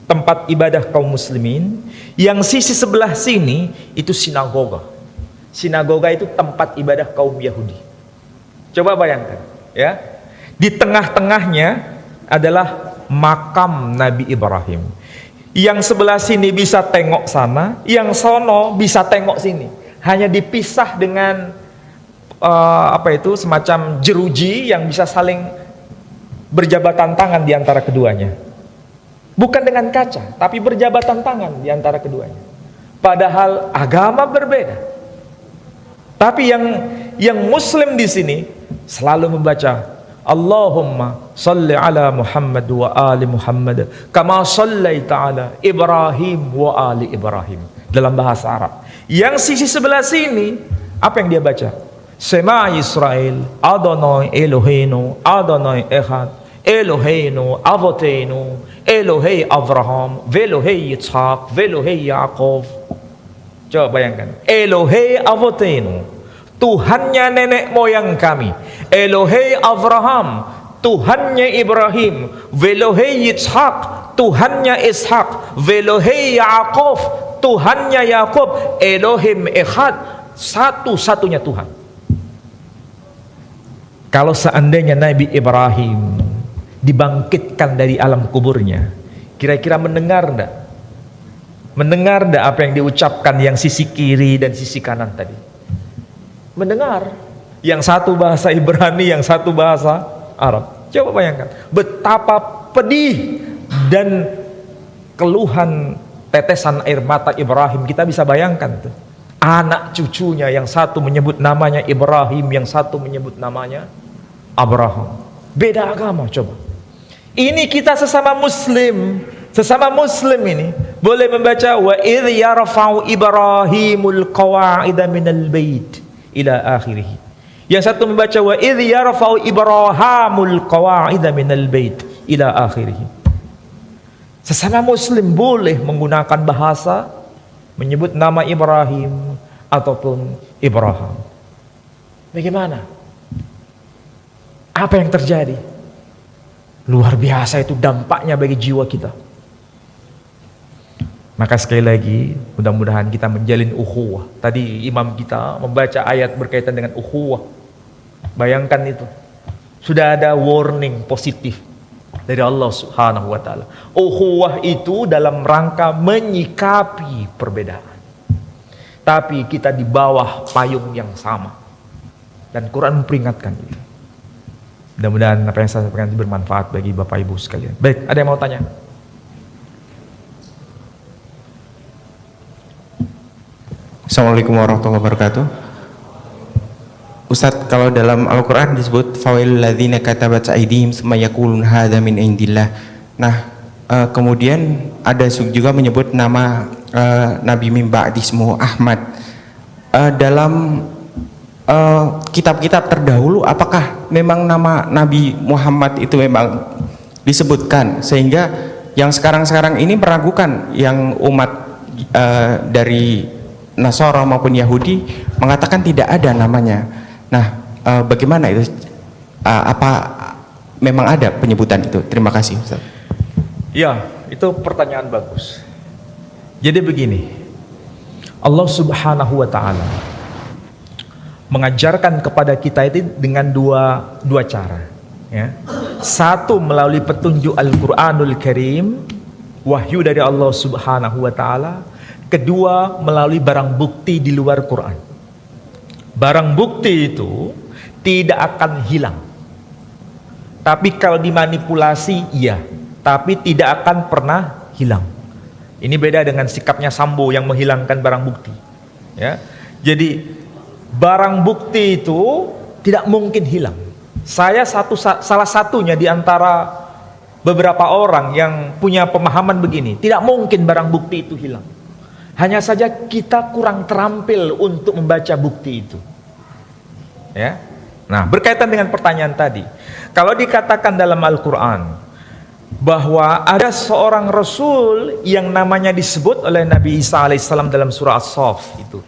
Speaker 1: tempat ibadah kaum muslimin. Yang sisi sebelah sini itu sinagoga. Sinagoga itu tempat ibadah kaum Yahudi. Coba bayangkan ya. Di tengah-tengahnya adalah makam Nabi Ibrahim. Yang sebelah sini bisa tengok sana, yang sono bisa tengok sini. Hanya dipisah dengan semacam jeruji yang bisa saling berjabatan tangan di antara keduanya. Bukan dengan kaca, tapi berjabatan tangan di antara keduanya. Padahal agama berbeda. Tapi yang muslim di sini selalu membaca Allahumma salli ala Muhammad wa ali Muhammad kama sallaita ala Ibrahim wa ali Ibrahim, dalam bahasa Arab. Yang sisi sebelah sini apa yang dia baca? Sema Israel Adonai Eloheinu Adonai Echad Eloheinu Avoteinu Elohei Abraham Velohei Yitzhak Velohei Yaakov. Coba bayangkan, Elohei Avoteinu, Tuhannya nenek moyang kami. Elohei Abraham, Tuhannya Ibrahim. Velohei Yitzhak, Tuhannya Ishak. Velohei Yaakov, Tuhannya Yakub. Elohim Echad, satu-satunya Tuhan. Kalau seandainya Nabi Ibrahim dibangkitkan dari alam kuburnya, kira-kira mendengar enggak? Mendengar enggak apa yang diucapkan yang sisi kiri dan sisi kanan tadi? Mendengar. Yang satu bahasa Ibrani, yang satu bahasa Arab. Coba bayangkan betapa pedih dan keluhan tetesan air mata Ibrahim. Kita bisa bayangkan tuh. Anak cucunya, yang satu menyebut namanya Ibrahim, yang satu menyebut namanya Abraham. Beda agama. Coba. Ini kita sesama muslim ini boleh membaca wa idh yarfa'u Ibrahimul qawa'ida minal bait ila akhirih. Yang satu membaca wa idh yarfa'u Ibrahimul qawa'ida minal bait ila akhirih. Sesama muslim boleh menggunakan bahasa menyebut nama Ibrahim ataupun Ibrahim. Bagaimana? Apa yang terjadi? Luar biasa itu dampaknya bagi jiwa kita. Maka sekali lagi, mudah-mudahan kita menjalin ukhuwah. Tadi imam kita membaca ayat berkaitan dengan ukhuwah. Bayangkan itu. Sudah ada warning positif dari Allah Subhanahu wa taala. Ukhuwah itu dalam rangka menyikapi perbedaan. Tapi kita di bawah payung yang sama. Dan Quran memperingatkan itu. Mudah-mudahan apa yang saya sampaikan bermanfaat bagi Bapak Ibu sekalian. Baik, ada yang mau tanya?
Speaker 3: Assalamualaikum warahmatullahi wabarakatuh. Ustadz, kalau dalam Al-Quran disebut fawailul ladzina katabat aydihim summa yaqulun hadza min indillah. Nah, kemudian ada juga menyebut nama Nabi min ba'di ismuhu Ahmad. Dalam kitab-kitab terdahulu, apakah memang nama Nabi Muhammad itu memang disebutkan, sehingga yang sekarang-sekarang ini meragukan yang umat dari Nasara maupun Yahudi mengatakan tidak ada namanya. Nah, bagaimana itu? Apa memang ada penyebutan itu? Terima kasih, Ustaz.
Speaker 1: Ya, itu pertanyaan bagus. Jadi begini, Allah Subhanahu wa Ta'ala mengajarkan kepada kita itu dengan dua cara, ya. Satu melalui petunjuk Al-Qur'anul Karim, wahyu dari Allah Subhanahu wa Ta'ala. Kedua melalui barang bukti di luar Quran. Barang bukti itu tidak akan hilang. Tapi kalau dimanipulasi, iya. Tapi tidak akan pernah hilang. Ini beda dengan sikapnya Sambo yang menghilangkan barang bukti. Ya, jadi barang bukti itu tidak mungkin hilang. Saya salah satunya di antara beberapa orang yang punya pemahaman begini. Tidak mungkin barang bukti itu hilang. Hanya saja kita kurang terampil untuk membaca bukti itu. Ya. Nah, berkaitan dengan pertanyaan tadi, kalau dikatakan dalam Al-Quran bahwa ada seorang Rasul yang namanya disebut oleh Nabi Isa alaihissalam dalam surah As-Saff itu,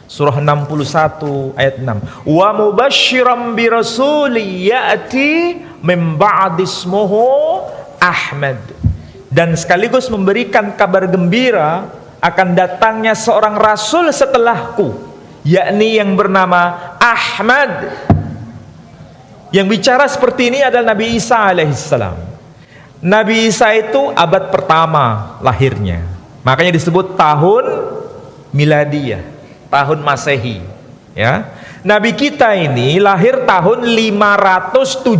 Speaker 1: surah 61 ayat 6, wa mubasysyiran bi rasuli ya'ti min ba'di ismuhu Ahmad, dan sekaligus memberikan kabar gembira akan datangnya seorang rasul setelahku, yakni yang bernama Ahmad. Yang bicara seperti ini adalah Nabi Isa alaihissalam. Nabi Isa itu abad pertama lahirnya, makanya disebut tahun miladiyah, tahun Masehi, ya. Nabi kita ini lahir tahun 571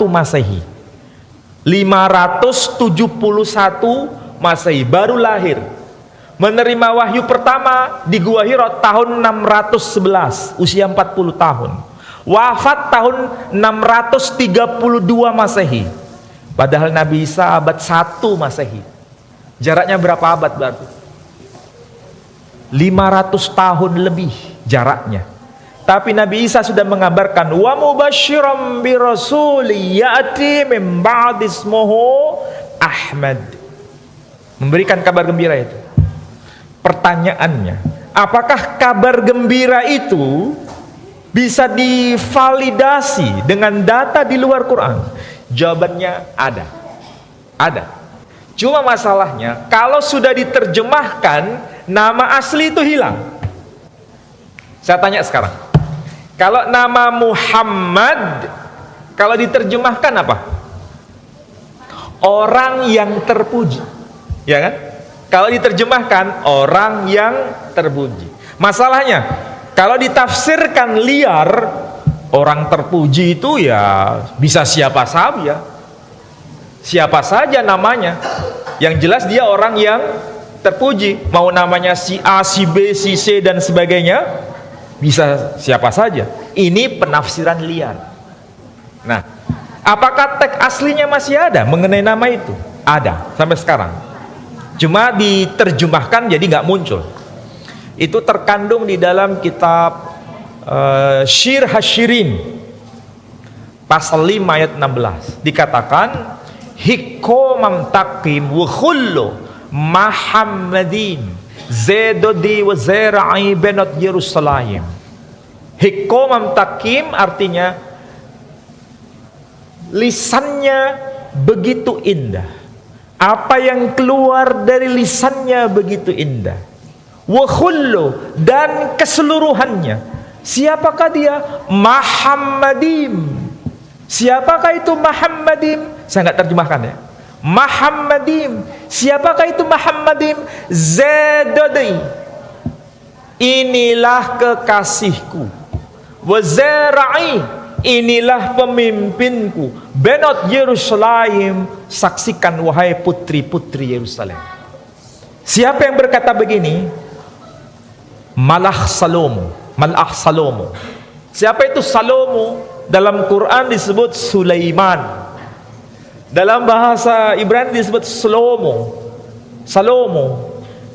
Speaker 1: Masehi. 571 Masehi baru lahir. Menerima wahyu pertama di Gua Hira tahun 611, usia 40 tahun. Wafat tahun 632 Masehi. Padahal Nabi Isa abad 1 Masehi. Jaraknya berapa abad berarti? 500 tahun lebih jaraknya. Tapi Nabi Isa sudah mengabarkan wa mubasysyiran bi rasuli ya'ti min ba'di ismuhu Ahmad. Memberikan kabar gembira itu. Pertanyaannya, apakah kabar gembira itu bisa divalidasi dengan data di luar Quran? Jawabannya ada. Ada. Cuma masalahnya, kalau sudah diterjemahkan, nama asli itu hilang. Saya tanya sekarang, kalau nama Muhammad, kalau diterjemahkan apa? Orang yang terpuji, ya kan? Kalau diterjemahkan orang yang terpuji. Masalahnya, kalau ditafsirkan liar, orang terpuji itu ya bisa siapa saja. Siapa saja namanya. Yang jelas dia orang yang terpuji. Mau namanya si A, si B, si C dan sebagainya, bisa siapa saja. Ini penafsiran liar. Nah, apakah teks aslinya masih ada mengenai nama itu? Ada sampai sekarang. Cuma diterjemahkan jadi nggak muncul. Itu terkandung di dalam kitab Syir Hasyirin pasal 5 ayat 16. Dikatakan hikomam takim wa khullu Muhammadin zedodi wa zera'i benot Yerusalem. Hikomam takim artinya lisannya begitu indah. Apa yang keluar dari lisannya begitu indah. Wa khullu, dan keseluruhannya. Siapakah dia? Muhammadim. Siapakah itu Muhammadim? Saya nggak terjemahkan ya. Muhammadim. Siapakah itu Muhammadim? Zadadi. Inilah kekasihku. Wa zara'i. Inilah pemimpinku. Benot Yerusalem. Saksikan wahai putri-putri Yerusalem. Siapa yang berkata begini? Malah Salomo. Siapa itu Salomo? Dalam Quran disebut Sulaiman. Dalam bahasa Ibrani disebut Salomo.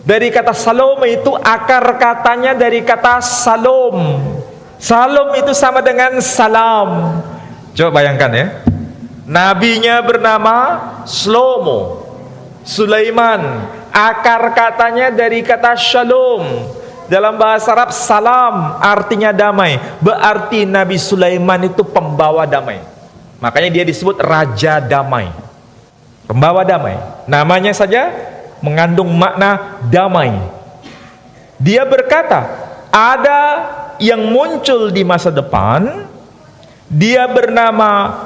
Speaker 1: Dari kata Salomo itu akar katanya dari kata Salom. Salom itu sama dengan salam. Coba bayangkan ya. Nabinya bernama Sulaiman. Akar katanya dari kata Shalom. Dalam bahasa Arab salam artinya damai. Berarti Nabi Sulaiman itu pembawa damai. Makanya dia disebut Raja Damai. Pembawa damai. Namanya saja mengandung makna damai. Dia berkata, ada yang muncul di masa depan. Dia bernama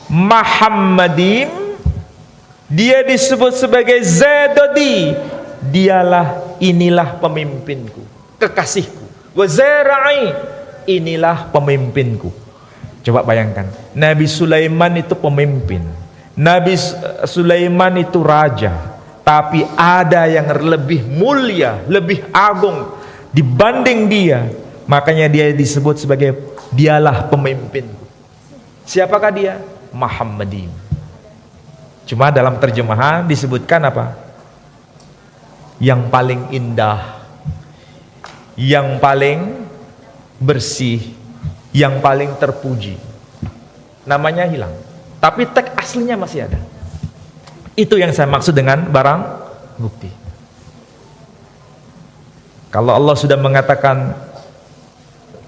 Speaker 1: Muhammadim. Dia disebut sebagai Zadodi. Dialah, inilah pemimpinku, kekasihku. Wa zara'i, inilah pemimpinku. Coba bayangkan, Nabi Sulaiman itu pemimpin, Nabi Sulaiman itu raja, tapi ada yang lebih mulia, lebih agung dibanding dia. Makanya dia disebut sebagai dialah pemimpinku. Siapakah dia? Muhammadin. Cuma dalam terjemahan disebutkan apa? Yang paling indah, yang paling bersih, yang paling terpuji. Namanya hilang, tapi teks aslinya masih ada. Itu yang saya maksud dengan barang bukti. Kalau Allah sudah mengatakan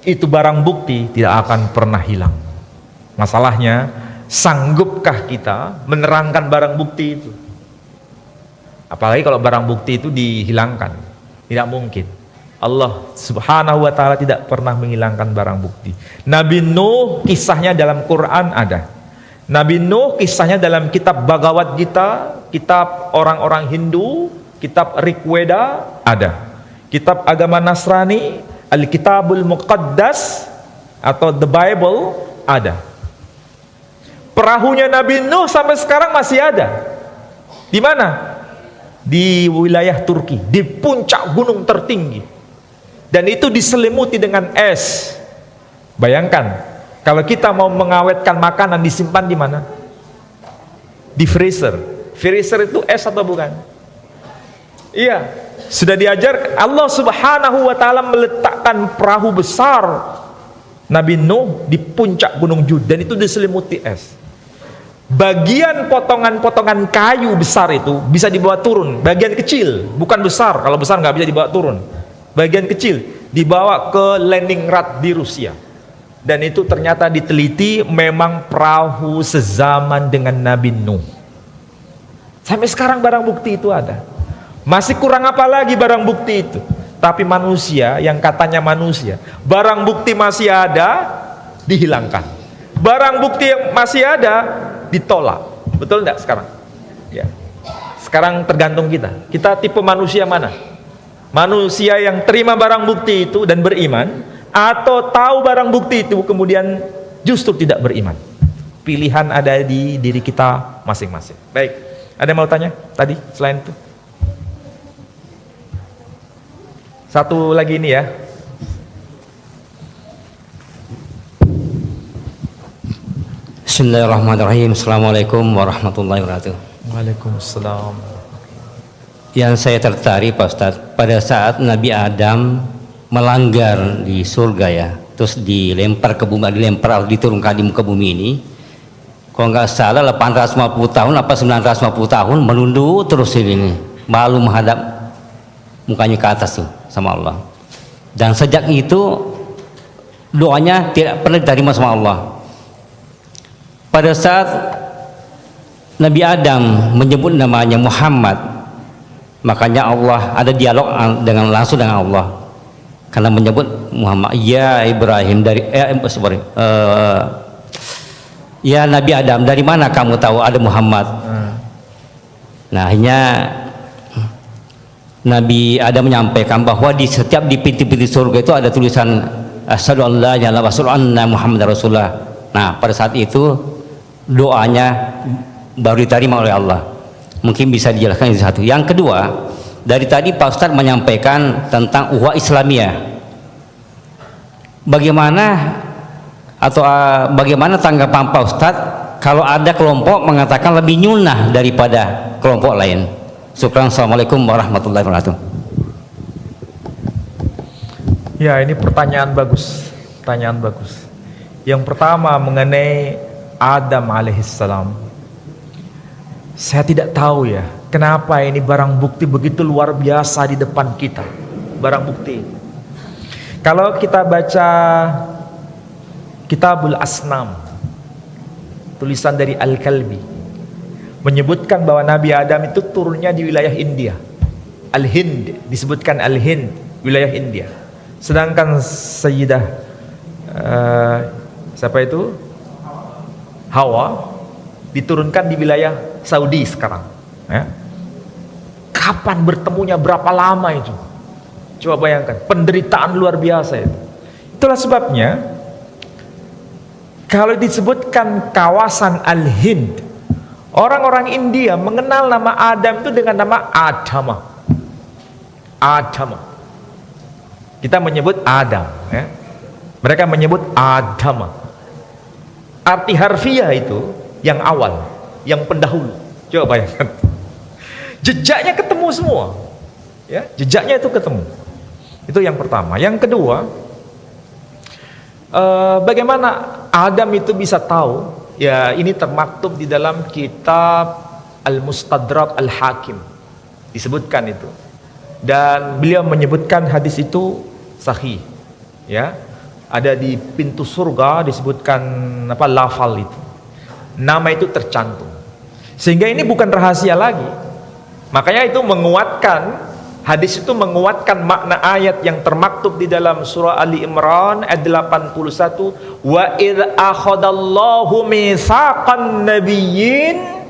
Speaker 1: itu barang bukti, tidak akan pernah hilang. Masalahnya, sanggupkah kita menerangkan barang bukti itu? Apalagi kalau barang bukti itu dihilangkan. Tidak mungkin. Allah subhanahu wa ta'ala tidak pernah menghilangkan barang bukti. Nabi Nuh kisahnya dalam Quran ada. Nabi Nuh kisahnya dalam kitab Bhagavad Gita, kitab orang-orang Hindu, kitab Rigveda ada. Kitab agama Nasrani, Al-Kitabul Muqaddas atau The Bible ada. Perahunya Nabi Nuh sampai sekarang masih ada. Di mana? Di wilayah Turki, di puncak gunung tertinggi, dan itu diselimuti dengan es. Bayangkan, kalau kita mau mengawetkan makanan, disimpan di mana? Di freezer. Freezer itu es atau bukan? Iya, sudah diajar Allah subhanahu wa ta'ala meletakkan perahu besar Nabi Nuh di puncak gunung Jud, dan itu diselimuti es. Bagian potongan-potongan kayu besar itu bisa dibawa turun, bagian kecil, bukan besar. Kalau besar nggak bisa dibawa turun. Bagian kecil dibawa ke Leningrad di Rusia, dan itu ternyata diteliti memang perahu sezaman dengan Nabi Nuh. Sampai sekarang barang bukti itu ada. Masih kurang apa lagi barang bukti itu? Tapi manusia yang katanya manusia, barang bukti masih ada, dihilangkan. Barang bukti yang masih ada, ditolak. Betul enggak sekarang? Ya. Sekarang tergantung kita. Kita tipe manusia mana? Manusia yang terima barang bukti itu dan beriman, atau tahu barang bukti itu kemudian justru tidak beriman. Pilihan ada di diri kita masing-masing. Baik. Ada yang mau tanya tadi selain itu? Satu lagi ini ya.
Speaker 4: Bismillahirrahmanirrahim. Assalamualaikum warahmatullahi wabarakatuh.
Speaker 1: Waalaikumsalam.
Speaker 4: Yang saya tertarik Pak Ustadz, pada saat Nabi Adam melanggar di surga ya, terus dilempar ke bumi, diturunkan di muka bumi ini, kalau nggak salah 850 tahun apa 950 tahun menunduk terus ini, malu menghadap mukanya ke atas tuh sama Allah. Dan sejak itu doanya tidak pernah diterima sama Allah. Pada saat Nabi Adam menyebut namanya Muhammad, makanya Allah ada dialog langsung dengan Allah, karena menyebut Muhammad, ya Ibrahim dari ya Nabi Adam, dari mana kamu tahu ada Muhammad? Nah, akhirnya Nabi Adam menyampaikan bahwa di pintu-pintu surga itu ada tulisan asyhadu an la ilaha illallah wa asyhadu anna Muhammadar Rasulullah. Nah, pada saat itu doanya baru diterima oleh Allah. Mungkin bisa dijelaskan di satu. Yang kedua, dari tadi Pak Ustadz menyampaikan tentang ukhuwah Islamiyah. Bagaimana tanggapan Pak Ustadz kalau ada kelompok mengatakan lebih nyunah daripada kelompok lain? Syukran. Assalamualaikum warahmatullahi wabarakatuh.
Speaker 1: Ya, ini pertanyaan bagus. Yang pertama mengenai Adam alaihissalam. Saya tidak tahu ya, kenapa ini barang bukti begitu luar biasa di depan kita. barang bukti. Kalau kita baca Kitabul Asnam, tulisan dari Al-Kalbi, menyebutkan bahwa Nabi Adam itu turunnya di wilayah India, Al-Hind, disebutkan Al-Hind, wilayah India. Sedangkan Sayyidah siapa itu? Hawa diturunkan di wilayah Saudi sekarang. Ya. Kapan bertemunya, berapa lama itu? Coba bayangkan, penderitaan luar biasa itu. Itulah sebabnya kalau disebutkan kawasan Al-Hind, orang-orang India mengenal nama Adam itu dengan nama Adama. Adama. Kita menyebut Adam, ya. Mereka menyebut Adama. Arti harfiah itu yang awal, yang pendahulu. Coba bayangkan. Jejaknya ketemu semua. Ya, jejaknya itu ketemu. Itu yang pertama. Yang kedua, bagaimana Adam itu bisa tahu? Ya, ini termaktub di dalam kitab Al-Mustadrak Al-Hakim. Disebutkan itu. Dan beliau menyebutkan hadis itu sahih. Ya. Ada di pintu surga disebutkan lafal itu. Nama itu tercantum. Sehingga ini bukan rahasia lagi. Makanya itu menguatkan, hadis itu menguatkan makna ayat yang termaktub di dalam surah Ali Imran ayat 81, wa idz akhadallahu mitsaqan nabiyyin.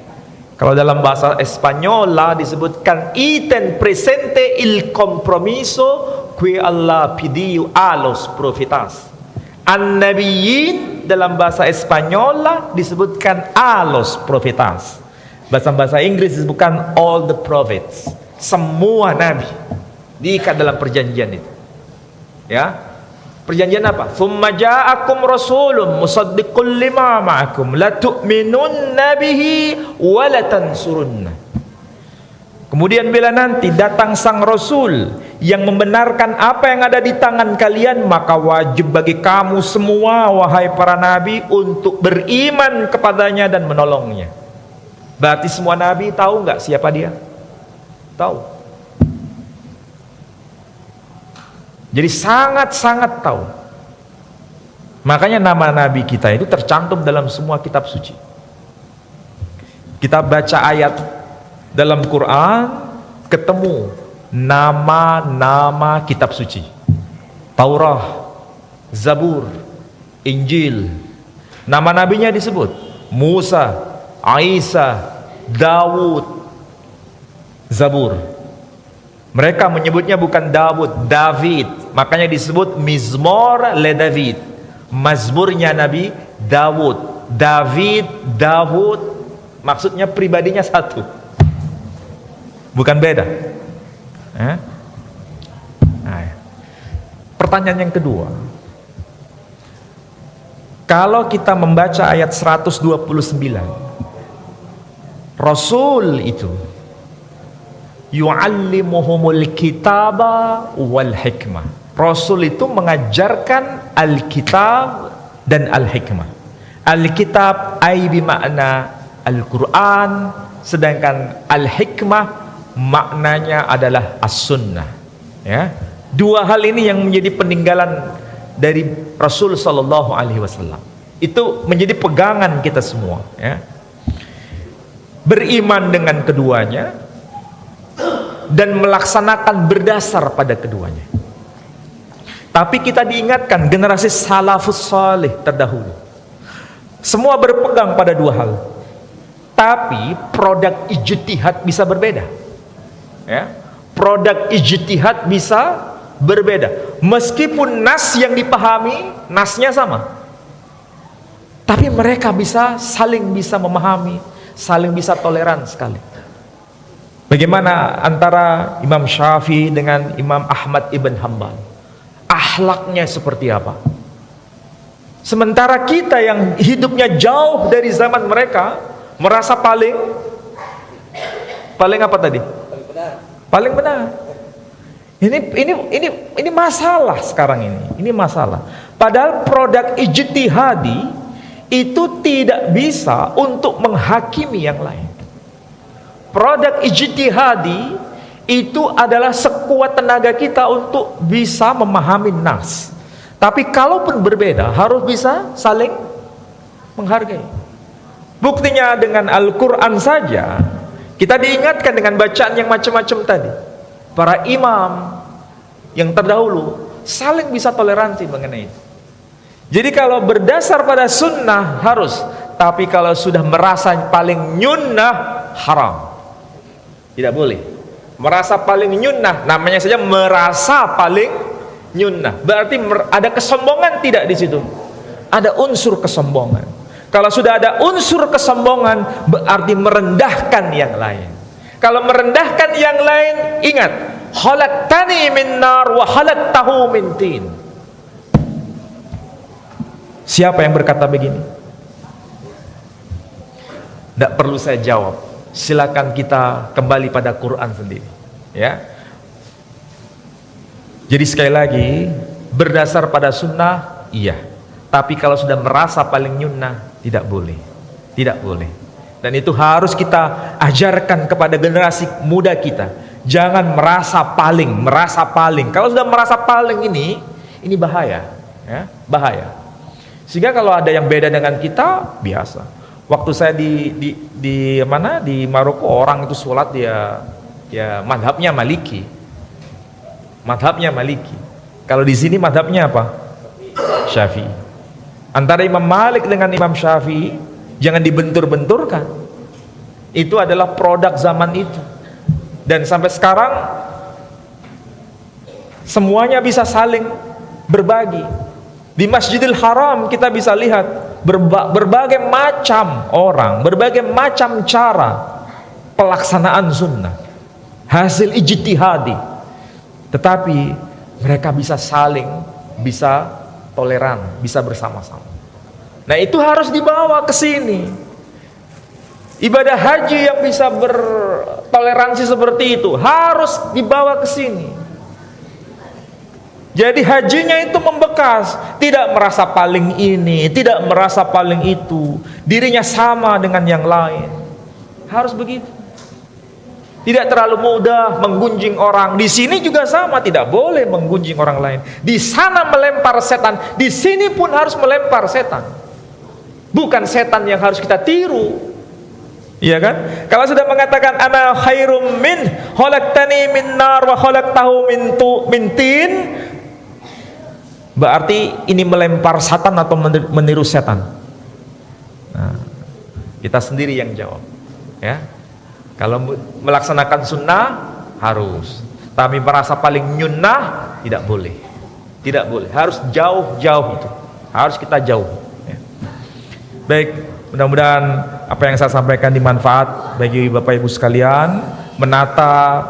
Speaker 1: Kalau dalam bahasa Espanyola disebutkan iten presente il compromiso que Allah pidiu a los profetas. An-nabiyyin dalam bahasa Espanyola disebutkan a los profetas. Bahasa Inggris disebutkan all the prophets. Semua nabi diikat dalam perjanjian itu. Ya. Perjanjian apa? Tsumma ja'akum rasulun musaddiqul lima ma'akum la tu'minunna bihi wa la tansurunna. Kemudian bila nanti datang sang rasul yang membenarkan apa yang ada di tangan kalian, maka wajib bagi kamu semua wahai para nabi untuk beriman kepadanya dan menolongnya. Berarti semua nabi tahu nggak siapa dia? Tahu. Jadi sangat-sangat tahu. Makanya nama nabi kita itu tercantum dalam semua kitab suci. Kita baca ayat dalam Quran, ketemu nama-nama kitab suci. Taurah, Zabur, Injil. Nama nabinya disebut Musa, Isa, Dawud, Zabur. Mereka menyebutnya bukan Dawud, David. Makanya disebut Mizmor le David. Mazmurnya Nabi Dawud. David, Dawud, maksudnya pribadinya satu, bukan beda. Nah, pertanyaan yang kedua, kalau kita membaca ayat 129, Rasul itu yu'allimuhumul kitaba wal hikmah. Rasul itu mengajarkan Alkitab dan Al-Hikmah. Alkitab ai bimakna Al-Quran, sedangkan Al-Hikmah maknanya adalah As-Sunnah. Ya, dua hal ini yang menjadi peninggalan dari Rasul Sallallahu Alaihi Wasallam. Itu menjadi pegangan kita semua. Ya. Beriman dengan keduanya dan melaksanakan berdasar pada keduanya. Tapi kita diingatkan generasi salafus salih terdahulu, semua berpegang pada dua hal. Tapi produk ijtihad bisa berbeda. Ya, produk ijtihad bisa berbeda. Meskipun nas yang dipahami, nasnya sama, tapi mereka saling bisa memahami, saling bisa toleran sekali. Bagaimana antara Imam Syafi'i dengan Imam Ahmad ibn Hanbal? Akhlaknya seperti apa? Sementara kita yang hidupnya jauh dari zaman mereka merasa paling apa tadi? Paling benar. Ini masalah sekarang ini. Ini masalah. Padahal produk ijtihadi itu tidak bisa untuk menghakimi yang lain. Produk ijtihadi itu adalah sekuat tenaga kita untuk bisa memahami nas. Tapi kalaupun berbeda, harus bisa saling menghargai. Buktinya dengan Al-Quran saja, kita diingatkan dengan bacaan yang macam-macam tadi. Para imam yang terdahulu saling bisa toleransi mengenai itu. Jadi kalau berdasar pada sunnah harus, tapi kalau sudah merasa paling nyunnah, haram, tidak boleh. Merasa paling nyunnah, namanya saja merasa paling nyunnah, berarti ada kesombongan tidak di situ? Ada unsur kesombongan. Kalau sudah ada unsur kesombongan, berarti merendahkan yang lain. Kalau merendahkan yang lain, ingat, khalaqtani min nar wa khalaqtahu min tin. Siapa yang berkata begini? Tidak perlu saya jawab. Silakan kita kembali pada Quran sendiri, ya. Jadi sekali lagi, berdasar pada sunnah, iya. Tapi kalau sudah merasa paling nyunnah, tidak boleh. Tidak boleh. Dan itu harus kita ajarkan kepada generasi muda kita. Jangan merasa paling. Kalau sudah merasa paling ini bahaya, ya, bahaya. Sehingga kalau ada yang beda dengan kita, biasa. Waktu saya di Maroko, orang itu sholat dia madhabnya Maliki. Madhabnya Maliki. Kalau di sini madhabnya apa? Syafi'i. Antara Imam Malik dengan Imam Syafi'i, jangan dibentur-benturkan. Itu adalah produk zaman itu. Dan sampai sekarang semuanya bisa saling berbagi. Di Masjidil Haram kita bisa lihat berbagai macam orang, berbagai macam cara pelaksanaan sunnah, hasil ijtihadi. Tetapi mereka bisa saling, bisa toleran, bisa bersama-sama. Nah, itu harus dibawa ke sini. Ibadah haji yang bisa bertoleransi seperti itu harus dibawa ke sini. Jadi hajinya itu membekas, tidak merasa paling ini, tidak merasa paling itu, dirinya sama dengan yang lain. Harus begitu. Tidak terlalu mudah menggunjing orang. Di sini juga sama, tidak boleh menggunjing orang lain. Di sana melempar setan, di sini pun harus melempar setan. Bukan setan yang harus kita tiru. Iya kan? Kalau sudah mengatakan ana khairum min khalaqtani min nar wa khalaqtahu min tin, berarti ini melempar setan atau meniru setan. Nah, kita sendiri yang jawab, ya. Kalau melaksanakan sunnah harus, tapi merasa paling nyunnah tidak boleh, tidak boleh. Harus jauh-jauh itu, harus kita jauh. Ya. Baik, mudah-mudahan apa yang saya sampaikan dimanfaat bagi Bapak Ibu sekalian, menata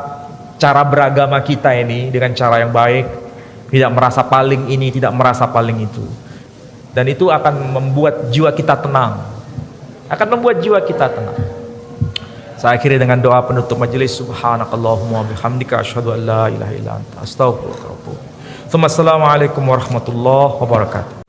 Speaker 1: cara beragama kita ini dengan cara yang baik. Tidak merasa paling ini, tidak merasa paling itu. Dan itu akan membuat jiwa kita tenang. Akan membuat jiwa kita tenang. Saya akhiri dengan doa penutup majelis. Subhanakallahumma bihamdika asyhadu an la ilaha illa anta astaghfiruka wa atubu ilaik. Assalamualaikum warahmatullahi wabarakatuh.